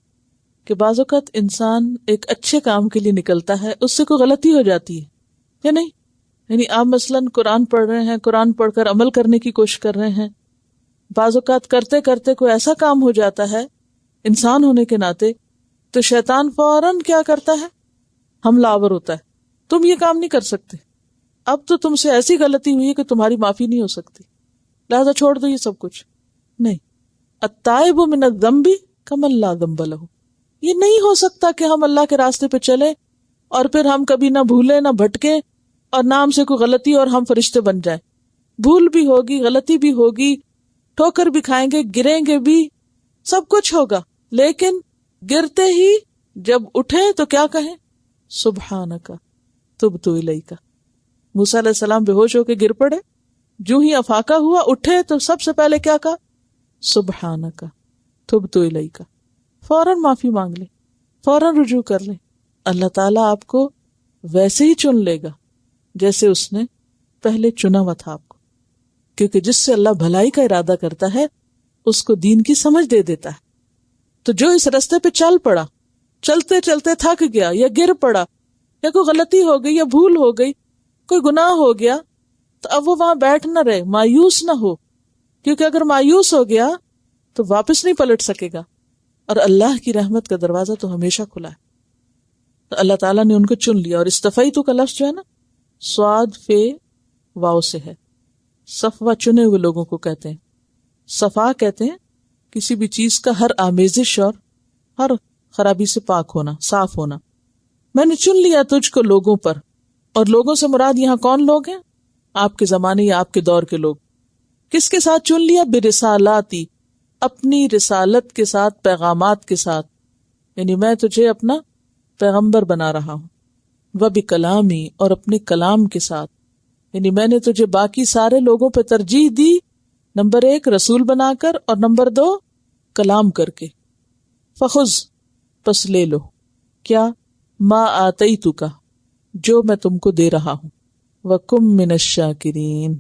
Speaker 1: کہ بعض اوقات انسان ایک اچھے کام کے لیے نکلتا ہے، اس سے کوئی غلطی ہو جاتی ہے یا نہیں. یعنی آپ مثلاً قرآن پڑھ رہے ہیں، قرآن پڑھ کر عمل کرنے کی کوشش کر رہے ہیں، بعض اوقات کرتے کرتے کوئی ایسا کام ہو جاتا ہے انسان ہونے کے ناطے تو شیطان فوراً کیا کرتا ہے؟ حملہ آور ہوتا ہے. تم یہ کام نہیں کر سکتے، اب تو تم سے ایسی غلطی ہوئی ہے کہ تمہاری معافی نہیں ہو سکتی، لہذا چھوڑ دو یہ سب کچھ. نہیں، التائب من الذنب کمن لا ذنب لہ، یہ نہیں ہو سکتا کہ ہم اللہ کے راستے پہ چلیں اور پھر ہم کبھی نہ بھولیں نہ بھٹکیں اور نہ ہم سے کوئی غلطی اور ہم فرشتے بن جائیں. بھول بھی ہوگی، غلطی بھی ہوگی، ٹھوکر بھی کھائیں گے، گریں گے بھی، سب کچھ ہوگا، لیکن گرتے ہی جب اٹھیں تو کیا کہیں؟ سبحانک تبت الیک. موسیٰ علیہ السلام بے ہوش ہو کے گر پڑے، جو ہی افاقہ ہوا اٹھے تو سب سے پہلے کیا کہا؟ سبحانک تبت الیک. فوراً معافی مانگ لیں، فوراً رجوع کر لیں. اللہ تعالیٰ آپ کو ویسے ہی چن لے گا جیسے اس نے پہلے چنا ہوا تھا آپ کو، کیونکہ جس سے اللہ بھلائی کا ارادہ کرتا ہے اس کو دین کی سمجھ دے دیتا ہے. تو جو اس راستے پہ چل پڑا، چلتے چلتے تھک گیا یا گر پڑا یا کوئی غلطی ہو گئی یا بھول ہو گئی، کوئی گناہ ہو گیا، تو اب وہ وہاں بیٹھ نہ رہے، مایوس نہ ہو، کیونکہ اگر مایوس ہو گیا تو واپس نہیں پلٹ سکے گا، اور اللہ کی رحمت کا دروازہ تو ہمیشہ کھلا ہے۔ تو اللہ تعالیٰ نے ان کو چن لیا، اور استفیتو کا لفظ جو ہے نا صاد فے واو سے ہے، صفوہ چنے ہوئے لوگوں کو کہتے ہیں۔ صفا کہتے ہیں کسی بھی چیز کا ہر آمیزش اور ہر خرابی سے پاک ہونا، صاف ہونا۔ میں نے چن لیا تجھ کو لوگوں پر، اور لوگوں سے مراد یہاں کون لوگ ہیں؟ آپ کے زمانے یا آپ کے دور کے لوگ۔ کس کے ساتھ چن لیا؟ برسالاتی، اپنی رسالت کے ساتھ، پیغامات کے ساتھ، یعنی میں تجھے اپنا پیغمبر بنا رہا ہوں۔ وبکلامی، اور اپنے کلام کے ساتھ، یعنی میں نے تجھے باقی سارے لوگوں پہ ترجیح دی، نمبر 1 رسول بنا کر، اور نمبر 2 کلام کر کے۔ فخذ، پس لے لو، کیا؟ ما آتیتک، جو میں تم کو دے رہا ہوں، وکم من الشاکرین،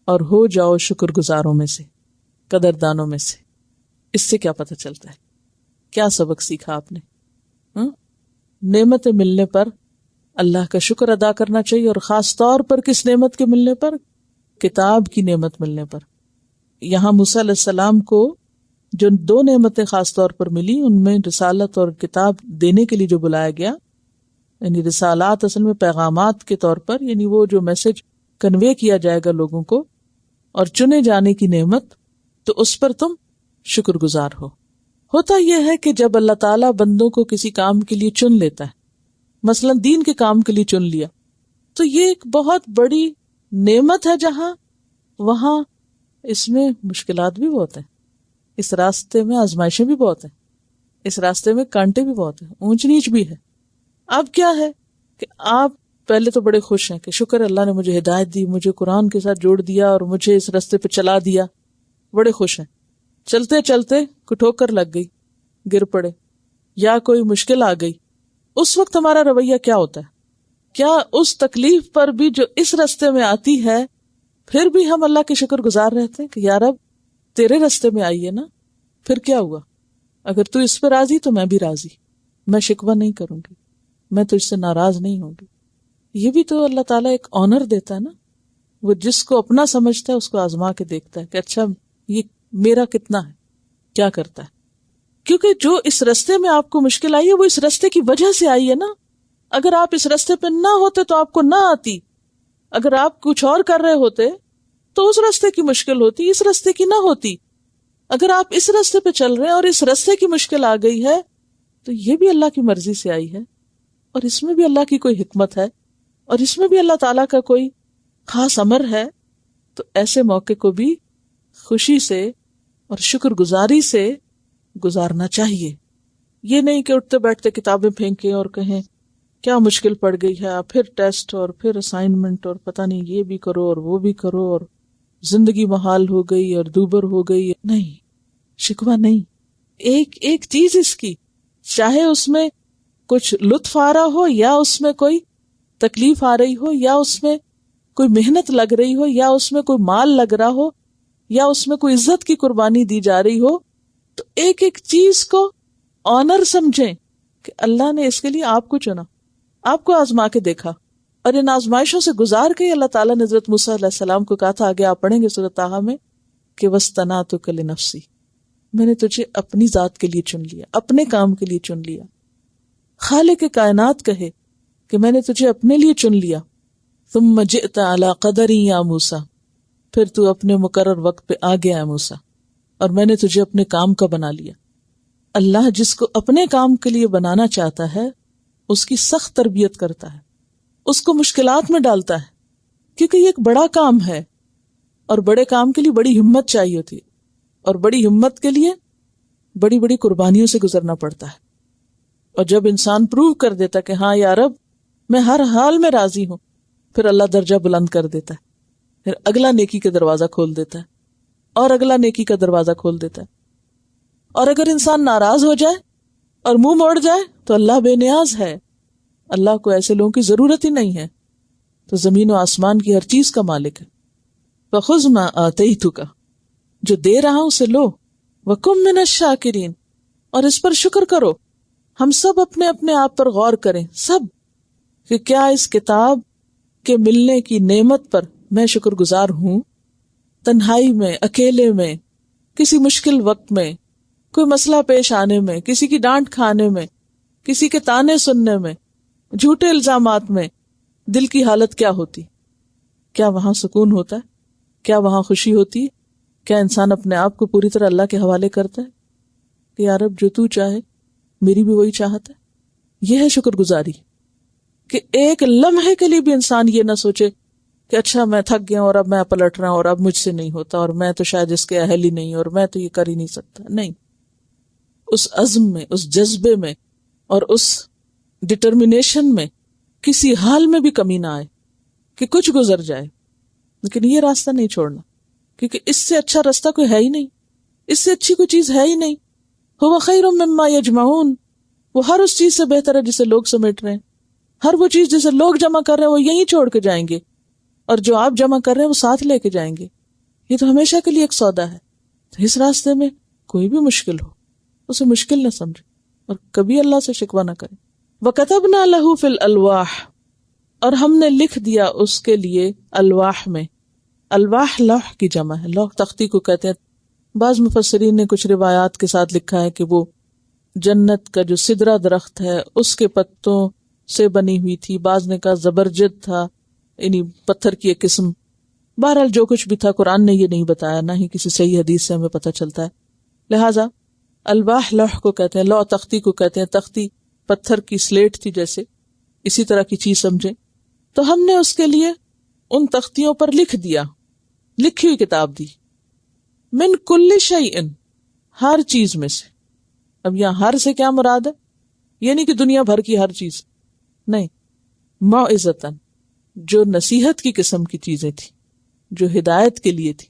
Speaker 1: اور ہو جاؤ شکر گزاروں میں سے، قدردانوں میں سے۔ اس سے کیا پتہ چلتا ہے؟ کیا سبق سیکھا آپ نے؟ نعمتیں ملنے پر اللہ کا شکر ادا کرنا چاہیے، اور خاص طور پر کس نعمت کے ملنے پر؟ کتاب کی نعمت ملنے پر۔ یہاں موسیٰ علیہ السلام کو جو 2 نعمتیں خاص طور پر ملی، ان میں رسالت اور کتاب دینے کے لیے جو بلایا گیا، یعنی رسالات اصل میں پیغامات کے طور پر، یعنی وہ جو میسج کنوے کیا جائے گا لوگوں کو، اور چنے جانے کی نعمت، تو اس پر تم شکر گزار ہو۔ ہوتا یہ ہے کہ جب اللہ تعالیٰ بندوں کو کسی کام کے لیے چن لیتا ہے، مثلا دین کے کام کے لیے چن لیا، تو یہ ایک بہت بڑی نعمت ہے، جہاں وہاں اس میں مشکلات بھی بہت ہیں، اس راستے میں آزمائشیں بھی بہت ہیں، اس راستے میں کانٹے بھی بہت ہیں، اونچ نیچ بھی ہے۔ اب کیا ہے کہ آپ پہلے تو بڑے خوش ہیں کہ شکر اللہ نے مجھے ہدایت دی، مجھے قرآن کے ساتھ جوڑ دیا اور مجھے اس راستے پہ چلا دیا، بڑے خوش ہیں۔ چلتے چلتے کوئی ٹھوکر لگ گئی، گر پڑے، یا کوئی مشکل آ گئی، اس وقت ہمارا رویہ کیا ہوتا ہے؟ کیا اس تکلیف پر بھی جو اس راستے میں آتی ہے پھر بھی ہم اللہ کے شکر گزار رہتے ہیں کہ یا رب تیرے راستے میں آئی ہے نا، پھر کیا ہوا؟ اگر تو اس پہ راضی تو میں بھی راضی، میں شکوہ نہیں کروں گی، میں تجھ سے ناراض نہیں ہوں گی۔ یہ بھی تو اللہ تعالیٰ ایک آنر دیتا ہے نا، وہ جس کو اپنا سمجھتا ہے اس کو آزما کے دیکھتا ہے کہ اچھا یہ میرا کتنا ہے، کیا کرتا ہے۔ کیونکہ جو اس راستے میں آپ کو مشکل آئی ہے وہ اس راستے کی وجہ سے آئی ہے نا، اگر آپ اس راستے پہ نہ ہوتے تو آپ کو نہ آتی، اگر آپ کچھ اور کر رہے ہوتے تو اس راستے کی مشکل ہوتی، اس راستے کی نہ ہوتی۔ اگر آپ اس راستے پہ چل رہے ہیں اور اس راستے کی مشکل آ گئی ہے تو یہ بھی اللہ کی مرضی سے آئی ہے، اور اس میں بھی اللہ کی کوئی حکمت ہے، اور اس میں بھی اللہ تعالیٰ کا کوئی خاص امر ہے۔ تو ایسے موقع کو بھی خوشی سے اور شکر گزاری سے گزارنا چاہیے، یہ نہیں کہ اٹھتے بیٹھتے کتابیں پھینکیں اور کہیں کیا مشکل پڑ گئی ہے، پھر ٹیسٹ اور پھر اسائنمنٹ اور پتہ نہیں یہ بھی کرو اور وہ بھی کرو، اور زندگی محال ہو گئی اور دوبر ہو گئی۔ نہیں، شکوہ نہیں، ایک ایک چیز اس کی، چاہے اس میں کچھ لطف آ رہا ہو یا اس میں کوئی تکلیف آ رہی ہو، یا اس میں کوئی محنت لگ رہی ہو، یا اس میں کوئی مال لگ رہا ہو، یا اس میں کوئی عزت کی قربانی دی جا رہی ہو، تو ایک ایک چیز کو آنر سمجھیں کہ اللہ نے اس کے لیے آپ کو چنا، آپ کو آزما کے دیکھا، اور ان آزمائشوں سے گزار کے اللہ تعالیٰ نے حضرت موسیٰ علیہ السلام کو کہا تھا، آگے آپ پڑھیں گے سورۃ طٰہٰ میں، کہ وَاصْطَنَعْتُكَ لِنَفْسِي، میں نے تجھے اپنی ذات کے لیے چن لیا، اپنے کام کے لیے چن لیا۔ خالق کائنات کہے کہ میں نے تجھے اپنے لیے چن لیا۔ ثُمَّ جِئْتَ عَلَىٰ قَدَرٍ يَا موسیٰ، پھر تو اپنے مقرر وقت پہ آ گیا ہے موسیٰ، اور میں نے تجھے اپنے کام کا بنا لیا۔ اللہ جس کو اپنے کام کے لیے بنانا چاہتا ہے اس کی سخت تربیت کرتا ہے، اس کو مشکلات میں ڈالتا ہے، کیونکہ یہ ایک بڑا کام ہے، اور بڑے کام کے لیے بڑی ہمت چاہیے ہوتی ہے، اور بڑی ہمت کے لیے بڑی بڑی قربانیوں سے گزرنا پڑتا ہے۔ اور جب انسان پروو کر دیتا کہ ہاں یا رب میں ہر حال میں راضی ہوں، پھر اللہ درجہ بلند کر دیتا ہے، پھر اگلا نیکی کا دروازہ کھول دیتا ہے، اور اگلا نیکی کا دروازہ کھول دیتا ہے۔ اور اگر انسان ناراض ہو جائے اور منہ موڑ جائے تو اللہ بے نیاز ہے، اللہ کو ایسے لوگوں کی ضرورت ہی نہیں ہے، تو زمین و آسمان کی ہر چیز کا مالک ہے۔ فَخُذْ مَا آتَيْتُكَ، جو دے رہا ہوں اسے لو، وَكُن مِّنَ الشَّاكِرِينَ، اور اس پر شکر کرو۔ ہم سب اپنے اپنے آپ پر غور کریں، سب، کہ کیا اس کتاب کے ملنے کی نعمت پر میں شکر گزار ہوں تنہائی میں، اکیلے میں، کسی مشکل وقت میں، کوئی مسئلہ پیش آنے میں، کسی کی ڈانٹ کھانے میں، کسی کے تانے سننے میں، جھوٹے الزامات میں، دل کی حالت کیا ہوتی؟ کیا وہاں سکون ہوتا ہے؟ کیا وہاں خوشی ہوتی ہے؟ کیا انسان اپنے آپ کو پوری طرح اللہ کے حوالے کرتا ہے کہ یا رب جو تو چاہے میری بھی وہی چاہت ہے؟ یہ ہے شکر گزاری، کہ ایک لمحے کے لیے بھی انسان یہ نہ سوچے کہ اچھا میں تھک گیا اور اب میں پلٹ رہا ہوں اور اب مجھ سے نہیں ہوتا اور میں تو شاید اس کے اہل ہی نہیں اور میں تو یہ کر ہی نہیں سکتا. نہیں، اس عزم میں، اس جذبے میں اور اس ڈٹرمنیشن میں کسی حال میں بھی کمی نہ آئے کہ کچھ گزر جائے، لیکن یہ راستہ نہیں چھوڑنا، کیونکہ اس سے اچھا راستہ کوئی ہے ہی نہیں، اس سے اچھی کوئی چیز ہے ہی نہیں. هو خیر مما یجمعون، وہ ہر اس چیز سے بہتر ہے جسے لوگ سمیٹ رہے ہیں. ہر وہ چیز جسے لوگ جمع کر رہے ہیں وہ یہیں چھوڑ کے جائیں گے، اور جو آپ جمع کر رہے ہیں وہ ساتھ لے کے جائیں گے. یہ تو ہمیشہ کے لیے ایک سودا ہے. تو اس راستے میں کوئی بھی مشکل ہو اسے مشکل نہ سمجھے اور کبھی اللہ سے شکوہ نہ کرے. وَكَتَبْنَا لَهُ فِي الْأَلْوَاحِ، اور ہم نے لکھ دیا اس کے لیے الواح میں. الواح لوح کی جمع ہے، لوح تختی کو کہتے ہیں. بعض مفسرین نے کچھ روایات کے ساتھ لکھا ہے کہ وہ جنت کا جو سدرہ درخت ہے اس کے پتوں سے بنی ہوئی تھی، بعض نے کہا زبرجد تھا، یعنی پتھر کی ایک قسم. بہرحال جو کچھ بھی تھا قرآن نے یہ نہیں بتایا، نہ ہی کسی صحیح حدیث سے ہمیں پتہ چلتا ہے. لہٰذا الواح لوح کو کہتے ہیں، لوح تختی کو کہتے ہیں. تختی پتھر کی سلیٹ تھی جیسے، اسی طرح کی چیز سمجھے. تو ہم نے اس کے لیے ان تختیوں پر لکھ دیا، لکھی ہوئی کتاب دی. من کل شیء، ہر چیز میں سے. اب یہاں ہر سے کیا مراد ہے؟ یعنی کہ دنیا بھر کی ہر چیز نہیں، موعظتاً، جو نصیحت کی قسم کی چیزیں تھی، جو ہدایت کے لیے تھی.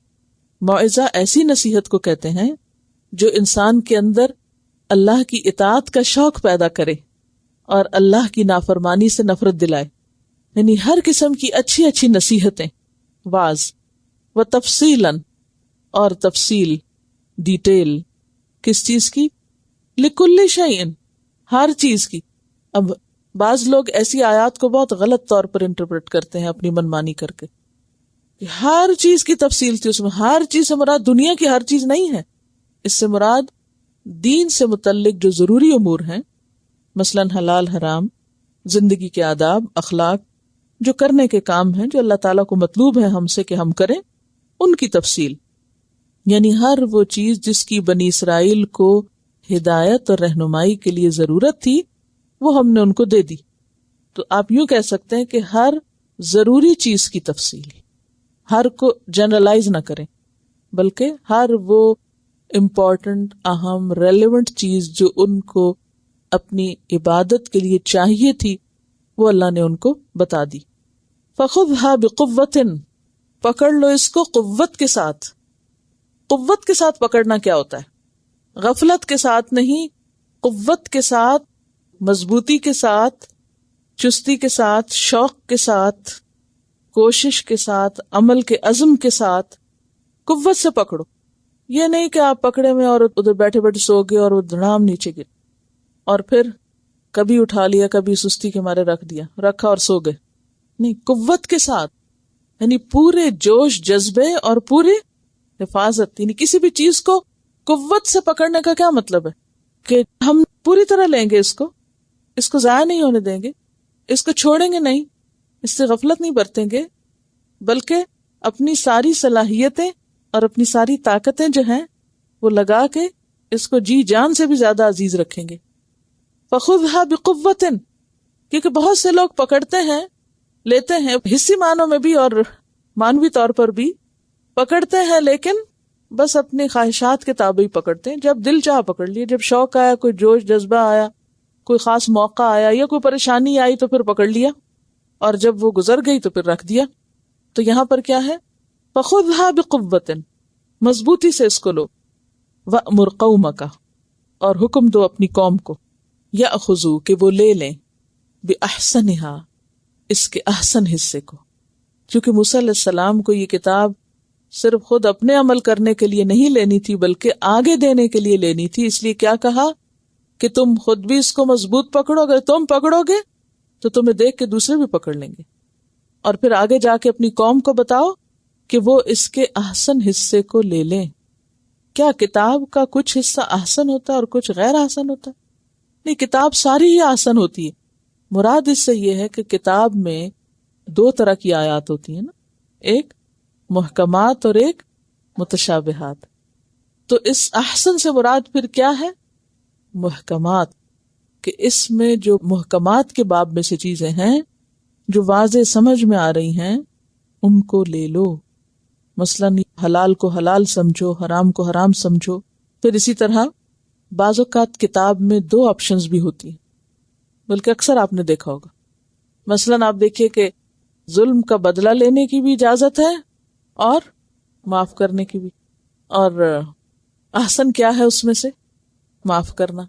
Speaker 1: موعظہ ایسی نصیحت کو کہتے ہیں جو انسان کے اندر اللہ کی اطاعت کا شوق پیدا کرے اور اللہ کی نافرمانی سے نفرت دلائے. یعنی ہر قسم کی اچھی اچھی نصیحتیں، واعظ. و تفصیلاً، اور تفصیل، ڈیٹیل، کس چیز کی؟ لکل شیء، ہر چیز کی. اب بعض لوگ ایسی آیات کو بہت غلط طور پر انٹرپریٹ کرتے ہیں اپنی منمانی کر کے، ہر چیز کی تفصیل تھی اس میں. ہر چیز سے مراد دنیا کی ہر چیز نہیں ہے، اس سے مراد دین سے متعلق جو ضروری امور ہیں، مثلا حلال حرام، زندگی کے آداب، اخلاق، جو کرنے کے کام ہیں جو اللہ تعالیٰ کو مطلوب ہے ہم سے کہ ہم کریں، ان کی تفصیل. یعنی ہر وہ چیز جس کی بنی اسرائیل کو ہدایت اور رہنمائی کے لیے ضرورت تھی وہ ہم نے ان کو دے دی. تو آپ یوں کہہ سکتے ہیں کہ ہر ضروری چیز کی تفصیل، ہر کو جنرلائز نہ کریں بلکہ ہر وہ امپورٹنٹ، اہم، ریلیونٹ چیز جو ان کو اپنی عبادت کے لیے چاہیے تھی وہ اللہ نے ان کو بتا دی. فَخُذْهَا بِقُوَّةٍ، پکڑ لو اس کو قوت کے ساتھ. قوت کے ساتھ پکڑنا کیا ہوتا ہے؟ غفلت کے ساتھ نہیں، قوت کے ساتھ، مضبوطی کے ساتھ، چستی کے ساتھ، شوق کے ساتھ، کوشش کے ساتھ، عمل کے عزم کے ساتھ قوت سے پکڑو. یہ نہیں کہ آپ پکڑے میں اور ادھر بیٹھے بیٹھے سو گئے اور وہ دھڑام نیچے گر اور پھر کبھی اٹھا لیا کبھی سستی کے مارے رکھ دیا، رکھا اور سو گئے. نہیں، قوت کے ساتھ، یعنی پورے جوش جذبے اور پورے حفاظت. یعنی کسی بھی چیز کو قوت سے پکڑنے کا کیا مطلب ہے؟ کہ ہم پوری طرح لیں گے اس کو ضائع نہیں ہونے دیں گے، اس کو چھوڑیں گے نہیں، اس سے غفلت نہیں برتیں گے، بلکہ اپنی ساری صلاحیتیں اور اپنی ساری طاقتیں جو ہیں وہ لگا کے اس کو جی جان سے بھی زیادہ عزیز رکھیں گے. فَخُذْهَا بِقُوَّةٍ، کیونکہ بہت سے لوگ پکڑتے ہیں، لیتے ہیں، حصی معنوں میں بھی اور مانوی طور پر بھی پکڑتے ہیں، لیکن بس اپنی خواہشات کے تابع ہی پکڑتے ہیں. جب دل چاہ پکڑ لیے، جب شوق آیا، کوئی جوش جذبہ آیا، کوئی خاص موقع آیا یا کوئی پریشانی آئی تو پھر پکڑ لیا، اور جب وہ گزر گئی تو پھر رکھ دیا. تو یہاں پر کیا ہے؟ فَخُذْهَا بِقُوَّةٍ، مضبوطی سے اس کو لو. وَأْمُرْ قَوْمَكَ، اور حکم دو اپنی قوم کو، یأخذوا، کہ وہ لے لیں، بِأَحْسَنِهَا، اس کے احسن حصے کو. کیونکہ موسیٰ علیہ السلام کو یہ کتاب صرف خود اپنے عمل کرنے کے لیے نہیں لینی تھی بلکہ آگے دینے کے لیے لینی تھی. اس لیے کیا کہا کہ تم خود بھی اس کو مضبوط پکڑو، اگر تم پکڑو گے تو تمہیں دیکھ کے دوسرے بھی پکڑ لیں گے. اور پھر آگے جا کے اپنی قوم کو بتاؤ کہ وہ اس کے احسن حصے کو لے لیں. کیا کتاب کا کچھ حصہ احسن ہوتا ہے اور کچھ غیر احسن ہوتا ہے؟ نہیں، کتاب ساری ہی احسن ہوتی ہے. مراد اس سے یہ ہے کہ کتاب میں دو طرح کی آیات ہوتی ہیں نا، ایک محکمات اور ایک متشابہات. تو اس احسن سے مراد پھر کیا ہے؟ محکمات، کہ اس میں جو محکمات کے باب میں سے چیزیں ہیں جو واضح سمجھ میں آ رہی ہیں ان کو لے لو. مثلاً حلال کو حلال سمجھو، حرام کو حرام سمجھو. پھر اسی طرح بعض اوقات کتاب میں دو آپشنز بھی ہوتی ہیں، بلکہ اکثر آپ نے دیکھا ہوگا. مثلاً آپ دیکھیے کہ ظلم کا بدلہ لینے کی بھی اجازت ہے اور معاف کرنے کی بھی. اور احسن کیا ہے اس میں سے؟ معاف کرنا.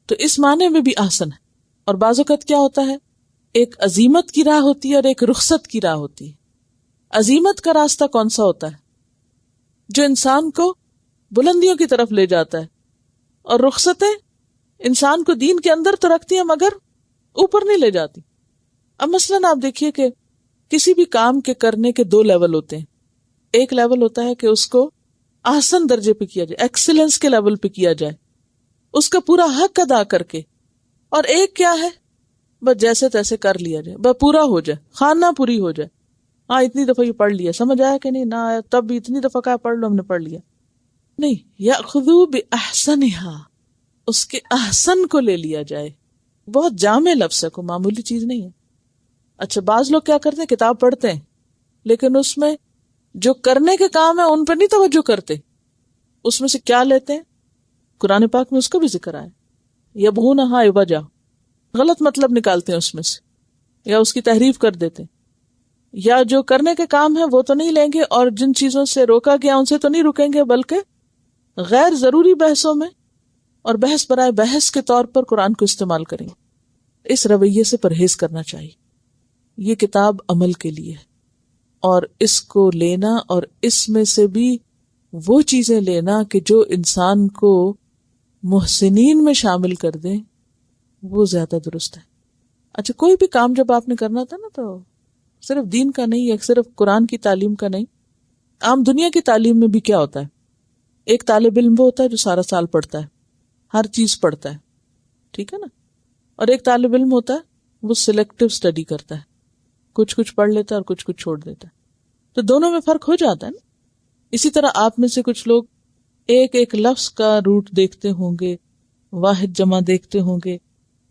Speaker 1: تو اس معنی میں بھی احسن ہے. اور بعض اوقات کیا ہوتا ہے، ایک عزیمت کی راہ ہوتی ہے اور ایک رخصت کی راہ ہوتی ہے. عزیمت کا راستہ کون سا ہوتا ہے؟ جو انسان کو بلندیوں کی طرف لے جاتا ہے. اور رخصتیں انسان کو دین کے اندر تو رکھتی ہیں مگر اوپر نہیں لے جاتی. اب مثلاً آپ دیکھیے کہ کسی بھی کام کے کرنے کے دو لیول ہوتے ہیں. ایک لیول ہوتا ہے کہ اس کو احسن درجے پہ کیا جائے، ایکسیلنس کے لیول پہ کیا جائے، اس کا پورا حق ادا کر کے. اور ایک کیا ہے، بس جیسے تیسے کر لیا جائے، بس پورا ہو جائے، خانہ پوری ہو جائے. ہاں اتنی دفعہ یہ پڑھ لیا، سمجھ آیا کہ نہیں، نہ آیا تب بھی اتنی دفعہ کہا پڑھ لو، ہم نے پڑھ لیا. نہیں، یأخذوا بأحسنها، اس کے احسن کو لے لیا جائے. بہت جامع لفظ ہے، کوئی معمولی چیز نہیں ہے. اچھا، بعض لوگ کیا کرتے ہیں، کتاب پڑھتے ہیں لیکن اس میں جو کرنے کے کام ہے ان پر نہیں توجہ کرتے. اس میں سے کیا لیتے ہیں؟ قرآن پاک میں اس کا بھی ذکر آیا، یبغونہا عوجا، غلط مطلب نکالتے ہیں اس میں سے، یا اس کی تحریف کر دیتے ہیں. یا جو کرنے کے کام ہے وہ تو نہیں لیں گے، اور جن چیزوں سے روکا گیا ان سے تو نہیں رکیں گے، بلکہ غیر ضروری بحثوں میں اور بحث برائے بحث کے طور پر قرآن کو استعمال کریں گے. اس رویے سے پرہیز کرنا چاہیے. یہ کتاب عمل کے لیے ہے، اور اس کو لینا اور اس میں سے بھی وہ چیزیں لینا کہ جو انسان کو محسنین میں شامل کر دیں، وہ زیادہ درست ہے. اچھا، کوئی بھی کام جب آپ نے کرنا تھا نا، تو صرف دین کا نہیں ہے، صرف قرآن کی تعلیم کا نہیں، عام دنیا کی تعلیم میں بھی کیا ہوتا ہے. ایک طالب علم وہ ہوتا ہے جو سارا سال پڑھتا ہے، ہر چیز پڑھتا ہے، ٹھیک ہے نا. اور ایک طالب علم ہوتا ہے وہ سلیکٹیو اسٹڈی کرتا ہے، کچھ پڑھ لیتا ہے اور کچھ چھوڑ دیتا ہے. تو دونوں میں فرق ہو جاتا ہے نا. اسی طرح آپ میں سے کچھ لوگ ایک ایک لفظ کا روٹ دیکھتے ہوں گے، واحد جمع دیکھتے ہوں گے،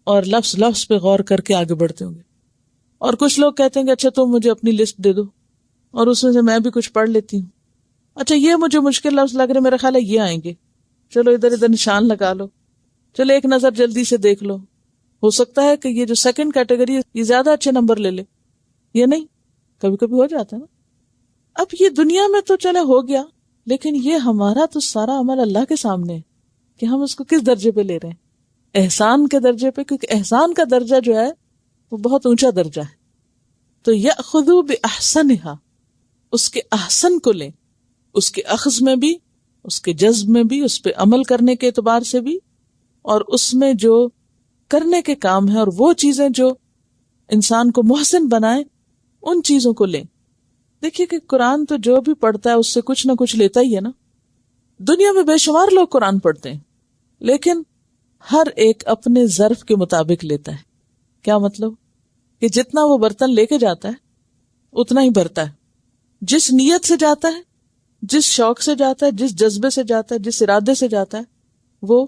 Speaker 1: اور لفظ پہ غور کر کے آگے بڑھتے ہوں گے. اور کچھ لوگ کہتے ہیں کہ اچھا تم مجھے اپنی لسٹ دے دو اور اس میں سے میں بھی کچھ پڑھ لیتی ہوں. اچھا یہ مجھے مشکل لفظ لگ رہے، میرا خیال ہے یہ آئیں گے، چلو ادھر ادھر نشان لگا لو، چلو ایک نظر جلدی سے دیکھ لو. ہو سکتا ہے کہ یہ جو سیکنڈ کیٹیگری ہے یہ زیادہ اچھے نمبر لے لے، یہ نہیں، کبھی کبھی ہو جاتا ہے نا. اب یہ دنیا میں تو چلے ہو گیا، لیکن یہ ہمارا تو سارا عمل اللہ کے سامنے ہے کہ ہم اس کو کس درجے پہ لے رہے ہیں، احسان کے درجے پہ. کیونکہ احسان کا درجہ جو ہے وہ بہت اونچا درجہ ہے. تو یأخذوا بأحسنہا، اس کے احسن کو لیں، اس کے اخذ میں بھی، اس کے جذب میں بھی، اس پہ عمل کرنے کے اعتبار سے بھی، اور اس میں جو کرنے کے کام ہے اور وہ چیزیں جو انسان کو محسن بنائیں ان چیزوں کو لیں. دیکھیے کہ قرآن تو جو بھی پڑھتا ہے اس سے کچھ نہ کچھ لیتا ہی ہے نا. دنیا میں بے شمار لوگ قرآن پڑھتے ہیں لیکن ہر ایک اپنے ظرف کے مطابق لیتا ہے. کیا مطلب؟ کہ جتنا وہ برتن لے کے جاتا ہے اتنا ہی بھرتا ہے. جس نیت سے جاتا ہے، جس شوق سے جاتا ہے، جس جذبے سے جاتا ہے، جس ارادے سے جاتا ہے، وہ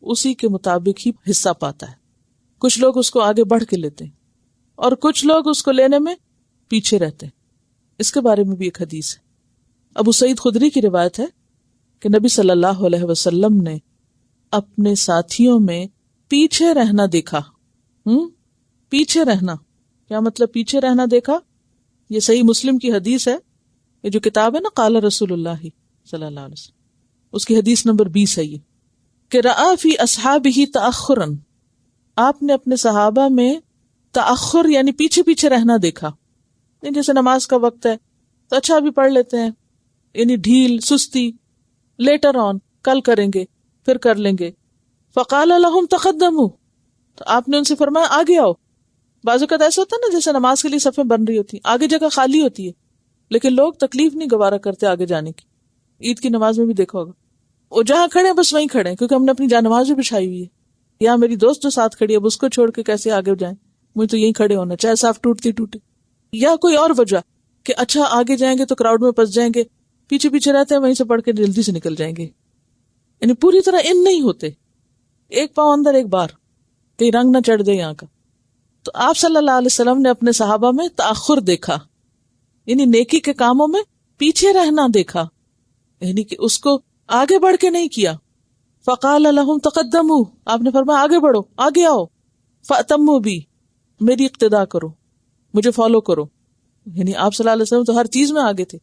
Speaker 1: اسی کے مطابق ہی حصہ پاتا ہے. کچھ لوگ اس کو آگے بڑھ کے لیتے ہیں اور کچھ لوگ اس کو لینے میں پیچھے رہتے ہیں. اس کے بارے میں بھی ایک حدیث ہے، ابو سعید خدری کی روایت ہے کہ نبی صلی اللہ علیہ وسلم نے اپنے ساتھیوں میں پیچھے رہنا دیکھا. پیچھے رہنا کیا مطلب؟ پیچھے رہنا دیکھا، یہ صحیح مسلم کی حدیث ہے. یہ جو کتاب ہے نا قال رسول اللہ صلی اللہ علیہ وسلم، اس کی حدیث نمبر 20 ہے یہ، کہ رأى فی اصحابہ تأخرا، آپ نے اپنے صحابہ میں تأخر یعنی پیچھے پیچھے رہنا دیکھا. جیسے نماز کا وقت ہے تو اچھا بھی پڑھ لیتے ہیں، یعنی ڈھیل، سستی، لیٹر آن، کل کریں گے، پھر کر لیں گے. فقال لهم تقدموا، تو آپ نے ان سے فرمایا آگے آؤ. بعض اوقات ایسا ہوتا ہے نا جیسے نماز کے لیے صفیں بن رہی ہوتی ہیں، آگے جگہ خالی ہوتی ہے، لیکن لوگ تکلیف نہیں گوارا کرتے آگے جانے کی. عید کی نماز میں بھی دیکھا ہوگا، وہ جہاں کھڑے ہیں بس وہیں کھڑے ہیں، کیونکہ ہم نے اپنی جان نماز بھی بچھائی ہوئی ہے. یا میری دوست جو ساتھ کھڑی ہے اب اس کو چھوڑ کے کیسے آگے جائیں، مجھے تو یہیں کھڑے ہونا، چاہے صاف ٹوٹتی ٹوٹے. یا کوئی اور وجہ کہ اچھا آگے جائیں گے تو کراؤڈ میں پھنس جائیں گے، پیچھے پیچھے رہتے ہیں وہیں سے پڑھ کے جلدی سے نکل جائیں گے. یعنی پوری طرح ان نہیں ہوتے، ایک پاؤں اندر ایک بار، کہیں رنگ نہ چڑھ دے یہاں کا. تو آپ صلی اللہ علیہ وسلم نے اپنے صحابہ میں تاخر دیکھا، یعنی نیکی کے کاموں میں پیچھے رہنا دیکھا، یعنی کہ اس کو آگے بڑھ کے نہیں کیا. فقال لهم تقدموا، آپ نے فرمایا آگے بڑھو، آگے آؤ. فاتموا بی، میری اقتداء کرو، مجھے فالو کرو. یعنی آپ صلی اللہ علیہ وسلم تو ہر چیز میں آگے تھے،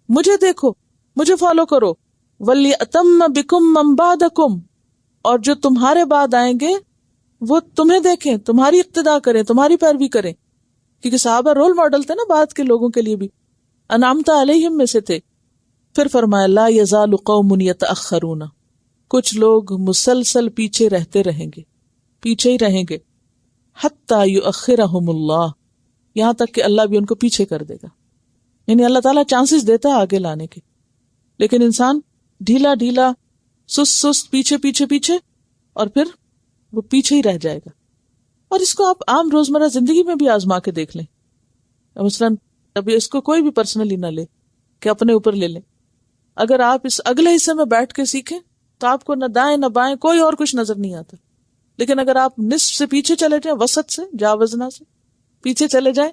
Speaker 1: مجھے دیکھو، مجھے فالو کرو. وَلْيَأْتَمَّ بِكُمْ مَنْ بَعْدَكُمْ، اور جو تمہارے بعد آئیں گے وہ تمہیں دیکھیں، تمہاری اقتداء کریں، تمہاری پیروی کریں. کیونکہ صحابہ رول ماڈل تھے نا بعد کے لوگوں کے لیے بھی، انعمت علیہم میں سے تھے. پھر فرمایا لا یزال قوم یتأخرون، کچھ لوگ مسلسل پیچھے رہتے رہیں گے، پیچھے ہی رہیں گے. حتی یؤخرہم اللہ، یہاں تک کہ اللہ بھی ان کو پیچھے کر دے گا. یعنی اللہ تعالیٰ چانسز دیتا ہے آگے لانے کے، لیکن انسان ڈھیلا ڈھیلا سست پیچھے پیچھے پیچھے، اور پھر وہ پیچھے ہی رہ جائے گا. اور اس کو آپ عام روزمرہ زندگی میں بھی آزما کے دیکھ لیں. مثلاً ابھی اس کو کوئی بھی پرسنلی نہ لے کہ اپنے اوپر لے لیں. اگر آپ اس اگلے حصے میں بیٹھ کے سیکھیں تو آپ کو نہ دائیں نہ بائیں کوئی اور کچھ نظر نہیں آتا. لیکن اگر آپ نصف سے پیچھے چلے جائیں، وسط سے جاوزنا سے پیچھے چلے جائیں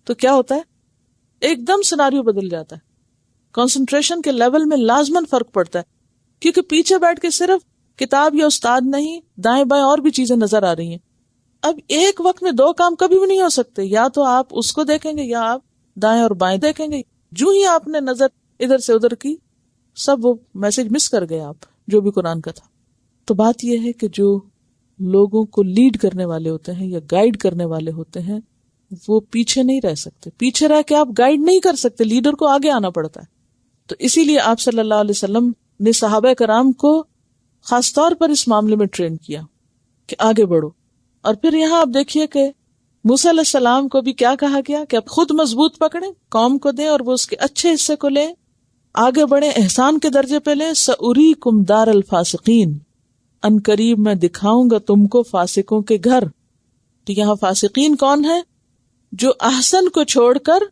Speaker 1: تو کیا ہوتا ہے، ایک دم سیناریو بدل جاتا ہے. کنسنٹریشن کے لیول میں لازماً فرق پڑتا ہے، کیونکہ پیچھے بیٹھ کے صرف کتاب یا استاد نہیں، دائیں بائیں اور بھی چیزیں نظر آ رہی ہیں. اب ایک وقت میں دو کام کبھی بھی نہیں ہو سکتے، یا تو آپ اس کو دیکھیں گے یا آپ دائیں اور بائیں دیکھیں گے. جو ہی آپ نے نظر ادھر سے ادھر کی، سب وہ میسج مس کر گئے آپ جو بھی قرآن کا تھا. تو بات یہ ہے کہ جو لوگوں کو لیڈ کرنے والے ہوتے ہیں یا گائیڈ کرنے والے ہوتے ہیں وہ پیچھے نہیں رہ سکتے. پیچھے رہ کے آپ گائیڈ نہیں کر سکتے، لیڈر کو آگے آنا پڑتا ہے. تو اسی لیے آپ صلی اللہ علیہ وسلم نے صحابہ کرام کو خاص طور پر اس معاملے میں ٹرین کیا کہ آگے بڑھو. اور پھر یہاں آپ دیکھیے کہ موسیٰ علیہ السلام کو بھی کیا کہا گیا کہ آپ خود مضبوط پکڑیں، قوم کو دیں اور وہ اس کے اچھے حصے کو لیں، آگے بڑھیں، احسان کے درجے پہ لیں. سأریکم دار الفاسقین، ان قریب میں دکھاؤں گا تم کو فاسقوں کے گھر. تو یہاں فاسقین کون ہے؟ جو احسن کو چھوڑ کر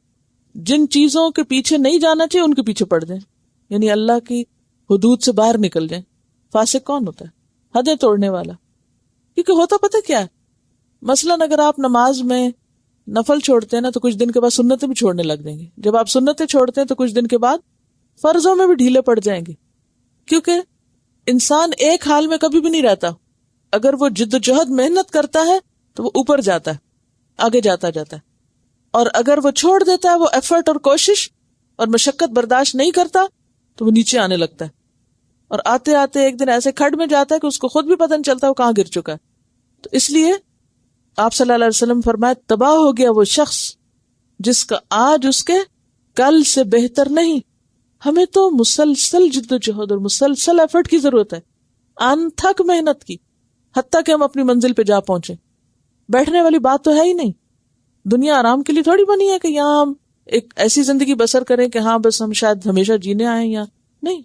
Speaker 1: جن چیزوں کے پیچھے نہیں جانا چاہیے ان کے پیچھے پڑ جائیں، یعنی اللہ کی حدود سے باہر نکل جائیں. فاسق کون ہوتا ہے؟ حدیں توڑنے والا. کیونکہ ہوتا پتہ کیا ہے، مثلاً اگر آپ نماز میں نفل چھوڑتے ہیں نا تو کچھ دن کے بعد سنتیں بھی چھوڑنے لگ جائیں گے. جب آپ سنتیں چھوڑتے ہیں تو کچھ دن کے بعد فرضوں میں بھی ڈھیلے پڑ جائیں گے. کیونکہ انسان ایک حال میں کبھی بھی نہیں رہتا. اگر وہ جد و جہد محنت کرتا ہے تو وہ اوپر جاتا ہے، آگے جاتا جاتا ہے. اور اگر وہ چھوڑ دیتا ہے، وہ ایفرٹ اور کوشش اور مشقت برداشت نہیں کرتا تو وہ نیچے آنے لگتا ہے. اور آتے آتے ایک دن ایسے کھڈ میں جاتا ہے کہ اس کو خود بھی پتہ نہیں چلتا وہ کہاں گر چکا ہے. تو اس لیے آپ صلی اللہ علیہ وسلم فرمایا تباہ ہو گیا وہ شخص جس کا آج اس کے کل سے بہتر نہیں. ہمیں تو مسلسل جد و جہد اور مسلسل ایفرٹ کی ضرورت ہے، انتھک محنت کی، حتیٰ کہ ہم اپنی منزل پہ جا پہنچے. بیٹھنے والی بات تو ہے ہی نہیں. دنیا آرام کے لیے تھوڑی بنی ہے کہ یہاں ہم ایک ایسی زندگی بسر کریں کہ ہاں بس ہم شاید ہمیشہ جینے آئیں، یا نہیں،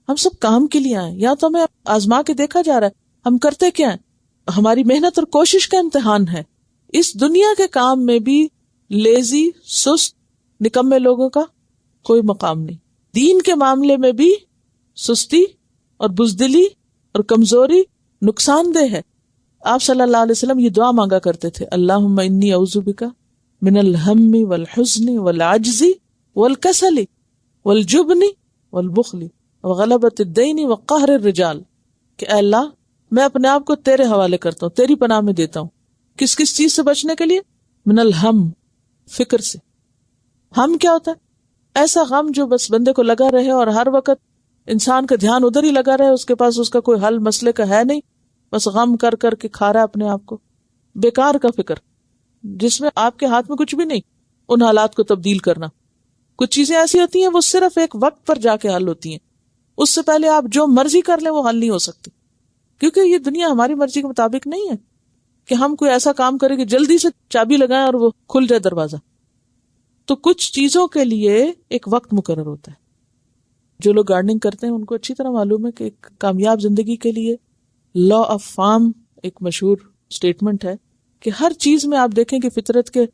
Speaker 1: ہم سب کام کے لیے آئیں. یا تو ہمیں آزما کے دیکھا جا رہا ہے ہم کرتے کیا ہیں. ہماری محنت اور کوشش کا امتحان ہے. اس دنیا کے کام میں بھی لیزی، سست، نکمے لوگوں کا کوئی مقام نہیں. دین کے معاملے میں بھی سستی اور بزدلی اور کمزوری نقصان دہ ہے. آپ صلی اللہ علیہ وسلم یہ دعا مانگا کرتے تھے، اللہم انی اعوذ بک من الہم والحزن والعجز والکسل والجبن والبخل وغلبۃ الدین وقہر الرجال، کہ اے اللہ میں اپنے آپ کو تیرے حوالے کرتا ہوں، تیری پناہ میں دیتا ہوں. کس کس چیز سے بچنے کے لیے؟ من الہم، فکر سے. ہم کیا ہوتا ہے؟ ایسا غم جو بس بندے کو لگا رہے اور ہر وقت انسان کا دھیان ادھر ہی لگا رہے، اس کے پاس اس کا کوئی حل مسئلے کا ہے نہیں، بس غم کر کر کے کھا رہا ہے اپنے آپ کو. بیکار کا فکر جس میں آپ کے ہاتھ میں کچھ بھی نہیں ان حالات کو تبدیل کرنا. کچھ چیزیں ایسی ہوتی ہیں وہ صرف ایک وقت پر جا کے حل ہوتی ہیں، اس سے پہلے آپ جو مرضی کر لیں وہ حل نہیں ہو سکتی، کیونکہ یہ دنیا ہماری مرضی کے مطابق نہیں ہے. کہ ہم کوئی ایسا کام کریں کہ جلدی سے چابی لگائیں اور وہ کھل جائے دروازہ. تو کچھ چیزوں کے لیے ایک وقت مقرر ہوتا ہے. جو لوگ گارڈننگ کرتے ہیں ان کو اچھی طرح معلوم ہے کہ ایک کامیاب زندگی کے لیے لا آف فارم ایک مشہور اسٹیٹمنٹ ہے کہ ہر چیز میں آپ دیکھیں کہ فطرت کے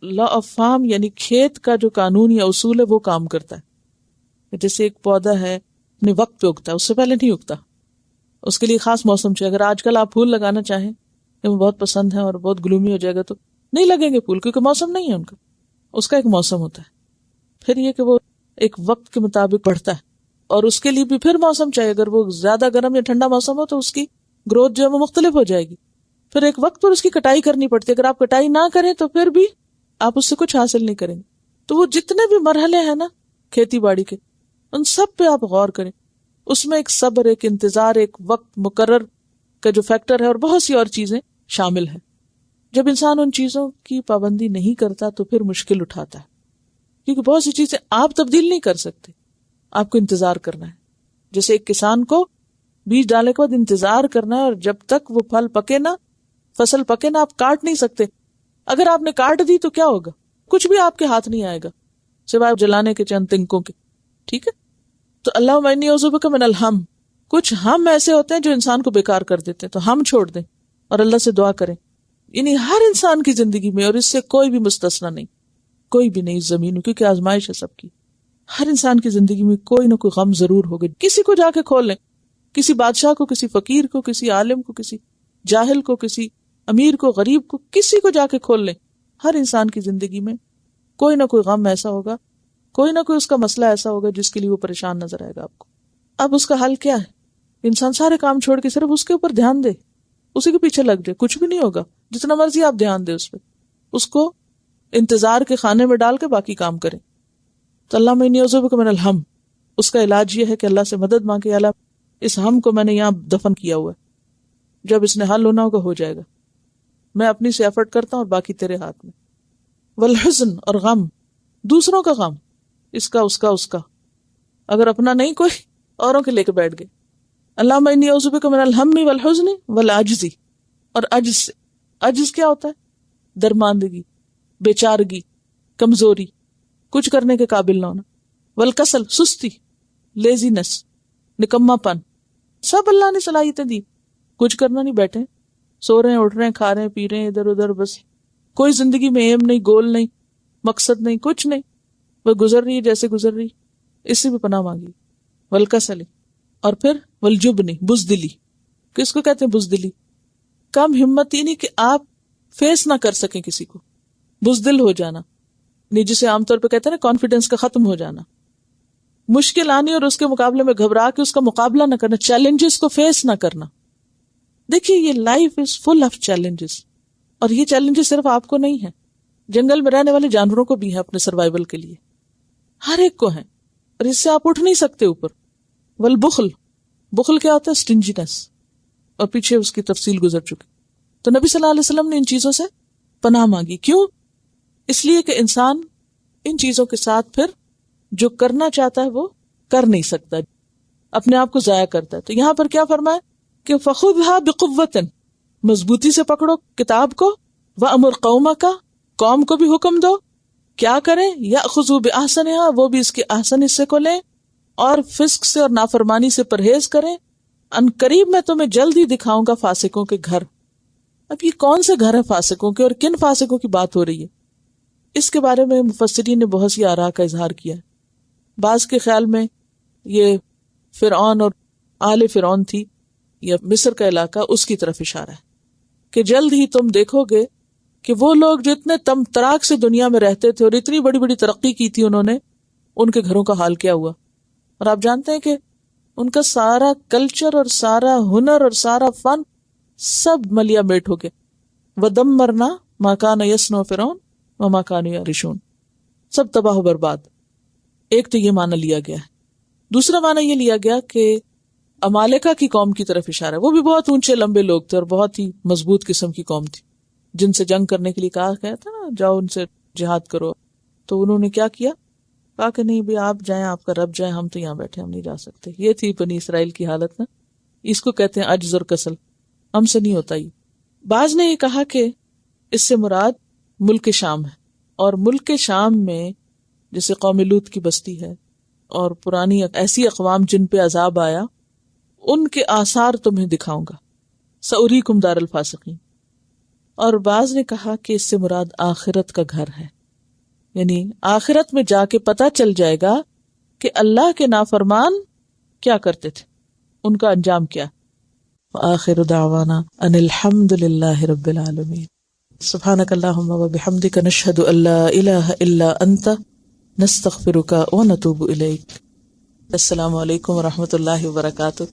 Speaker 1: لا آف فارم یعنی کھیت کا جو قانون یا اصول ہے وہ کام کرتا ہے. جیسے ایک پودا ہے اپنے وقت پہ اگتا ہے، اس سے پہلے نہیں اگتا، اس کے لیے خاص موسم چاہیے. اگر آج کل آپ پھول لگانا چاہیں کہ وہ بہت پسند ہے اور بہت گلومی ہو جائے گا تو نہیں لگیں گے پھول، کیونکہ موسم نہیں ہے ان کا، اس کا ایک موسم ہوتا ہے. پھر یہ کہ وہ ایک وقت کے مطابق بڑھتا ہے اور اس کے لیے بھی پھر موسم چاہیے. اگر وہ زیادہ گرم یا ٹھنڈا موسم ہو تو اس کی گروتھ جو ہے وہ مختلف ہو جائے گی. پھر ایک وقت پر اس کی کٹائی کرنی پڑتی ہے. اگر آپ کٹائی نہ کریں تو پھر بھی آپ اس سے کچھ حاصل نہیں کریں گے. تو وہ جتنے بھی مرحلے ہیں نا کھیتی باڑی کے، ان سب پہ آپ غور کریں. اس میں ایک صبر، ایک انتظار، ایک وقت مقرر کا جو فیکٹر ہے اور بہت سی اور چیزیں شامل ہیں. جب انسان ان چیزوں کی پابندی نہیں کرتا تو پھر مشکل اٹھاتا ہے، کیونکہ بہت سی چیزیں آپ تبدیل نہیں کر سکتے، آپ کو انتظار کرنا ہے. جیسے ایک کسان کو بیج ڈالنے کے بعد انتظار کرنا ہے، اور جب تک وہ پھل پکے نا، فصل پکے نا، آپ کاٹ نہیں سکتے. اگر آپ نے کاٹ دی تو کیا ہوگا؟ کچھ بھی آپ کے ہاتھ نہیں آئے گا سوائے جلانے کے چند تنکوں کے. ٹھیک ہے، تو اللہم انی اعوذ بک من الہم. کچھ ہم ایسے ہوتے ہیں جو انسان کو بیکار کر دیتے ہیں، تو ہم چھوڑ دیں اور اللہ سے دعا کریں. یعنی ہر انسان کی زندگی میں، اور اس سے کوئی بھی مستثنا نہیں، کوئی بھی نہیں اس زمین میں، کیونکہ آزمائش ہے سب کی. ہر انسان کی زندگی میں کوئی نہ کوئی غم ضرور ہوگا. کسی کو جا کے کھول لیں، کسی بادشاہ کو، کسی فقیر کو، کسی عالم کو، کسی جاہل کو، کسی امیر کو، غریب کو، کسی کو جا کے کھول لیں. ہر انسان کی زندگی میں کوئی نہ کوئی غم ایسا ہوگا، کوئی نہ کوئی اس کا مسئلہ ایسا ہوگا جس کے لیے وہ پریشان نظر آئے گا آپ کو. اب اس کا حل کیا ہے؟ انسان سارے کام چھوڑ کے صرف اس کے اوپر دھیان دے، اسی کے پیچھے لگ جائے. کچھ بھی نہیں ہوگا، جتنا مرضی آپ دھیان دیں اس پہ، اس کو انتظار کے خانے میں ڈال کے باقی کام کریں. تو اللہم انی اعوذ بک من الہم، اس کا علاج یہ ہے کہ اللہ سے مدد مانگے. اللہ اس ہم کو میں نے یہاں دفن کیا ہوا ہے، جب اس نے حل ہونا ہوگا ہو جائے گا. میں اپنی سے ایفرٹ کرتا ہوں اور باقی تیرے ہاتھ میں. والحزن، اور غم، دوسروں کا غم، اس کا اس کا اس کا، اگر اپنا نہیں کوئی اوروں کے لے کے بیٹھ گئے. اللہم انی اعوذ بک من الہم والحزن والعجز، اور عجز سے، عجز کیا ہوتا ہے؟ درماندگی، بیچارگی، کمزوری، کچھ کرنے کے قابل نہ ہونا. والکسل، سستی، لیزینس، نکما پن. سب اللہ نے صلاحیتیں دی، کچھ کرنا نہیں، بیٹھے سو رہے ہیں، اٹھ رہے ہیں، کھا رہے ہیں، پی رہے ہیں، ادھر ادھر، بس کوئی زندگی میں ایم نہیں، گول نہیں، مقصد نہیں، کچھ نہیں، وہ گزر رہی ہے جیسے گزر رہی. اس سے بھی پناہ مانگی. والکسل، اور پھر والجبن، بزدلی. کس کو کہتے ہیں بزدلی؟ کم ہمت، یعنی کہ آپ فیس نہ کر سکیں کسی کو. بزدل ہو جانا، نہیں جسے عام طور پہ کہتے ہیں نا کانفیڈنس کا ختم ہو جانا. مشکل آنی اور اس کے مقابلے میں گھبرا کے اس کا مقابلہ نہ کرنا، چیلنجز کو فیس نہ کرنا. دیکھیے یہ life is full of challenges, اور یہ چیلنجز صرف آپ کو نہیں ہیں، جنگل میں رہنے والے جانوروں کو بھی ہیں اپنے سروائیول کے لیے، ہر ایک کو ہیں، اور اس سے آپ اٹھ نہیں سکتے اوپر. والبخل، بخل کیا ہوتا ہے؟ سٹنجینس، اور پیچھے اس کی تفصیل گزر چکی. تو نبی صلی اللہ علیہ وسلم نے ان چیزوں سے پناہ مانگی. کیوں؟ اس لیے کہ انسان ان چیزوں کے ساتھ پھر جو کرنا چاہتا ہے وہ کر نہیں سکتا، اپنے آپ کو ضائع کرتا ہے. تو یہاں پر کیا فرمایا کہ فخذها بقوة، مضبوطی سے پکڑو کتاب کو، وامر قومک، قوم کو بھی حکم دو کیا کریں، یاخذوا باحسنها، وہ بھی اس کے احسن حصے کو لیں، اور فسق سے اور نافرمانی سے پرہیز کریں. ان قریب میں تمہیں جلد ہی دکھاؤں گا فاسقوں کے گھر. اب یہ کون سے گھر ہیں فاسقوں کے، اور کن فاسقوں کی بات ہو رہی ہے؟ اس کے بارے میں مفسرین نے بہت سی آراء کا اظہار کیا ہے. بعض کے خیال میں یہ فرعون اور آل فرعون تھی، یا مصر کا علاقہ، اس کی طرف اشارہ ہے کہ جلد ہی تم دیکھو گے کہ وہ لوگ جو اتنے تم تراک سے دنیا میں رہتے تھے اور اتنی بڑی بڑی ترقی کی تھی انہوں نے، ان کے گھروں کا حال کیا ہوا. اور آپ جانتے ہیں کہ ان کا سارا کلچر اور سارا ہنر اور سارا فن سب ملیا میٹ ہو گیا. وَدَمَّرْنَا مَا كَانَ يَصْنَعُ فِرْعَوْنُ وَمَا كَانُوا يَعْرِشُونَ، سب تباہ و برباد. ایک تو یہ معنی لیا گیا ہے. دوسرا معنی یہ لیا گیا کہ امالکہ کی قوم کی طرف اشارہ ہے. وہ بھی بہت اونچے لمبے لوگ تھے اور بہت ہی مضبوط قسم کی قوم تھی، جن سے جنگ کرنے کے لیے کہا گیا تھا نا جاؤ ان سے جہاد کرو. تو انہوں نے کیا کیا؟ کہا کہ نہیں بھی آپ جائیں، آپ کا رب جائیں، ہم تو یہاں بیٹھے، ہم نہیں جا سکتے. یہ تھی بنی اسرائیل کی حالت نا. اس کو کہتے ہیں عجز اور کسل. ہم سے نہیں ہوتا یہ. بعض نے یہ کہا کہ اس سے مراد ملک شام ہے، اور ملک شام میں جیسے قوم لوط کی بستی ہے اور پرانی ایسی اقوام جن پہ عذاب آیا، ان کے آثار تمہیں دکھاؤں گا، سأریکم دار الفاسقین۔ اور بعض نے کہا کہ اس سے مراد آخرت کا گھر ہے، یعنی آخرت میں جا کے پتہ چل جائے گا کہ اللہ کے نافرمان کیا کرتے تھے، ان کا انجام کیا۔ وآخر دعوانا ان الحمد للہ رب العالمین۔ سبحانک اللہم وبحمدک نشہد ان لا الہ الا انت نستغفرک ونتوب الیک۔ السلام علیکم ورحمۃ اللہ وبرکاتہ۔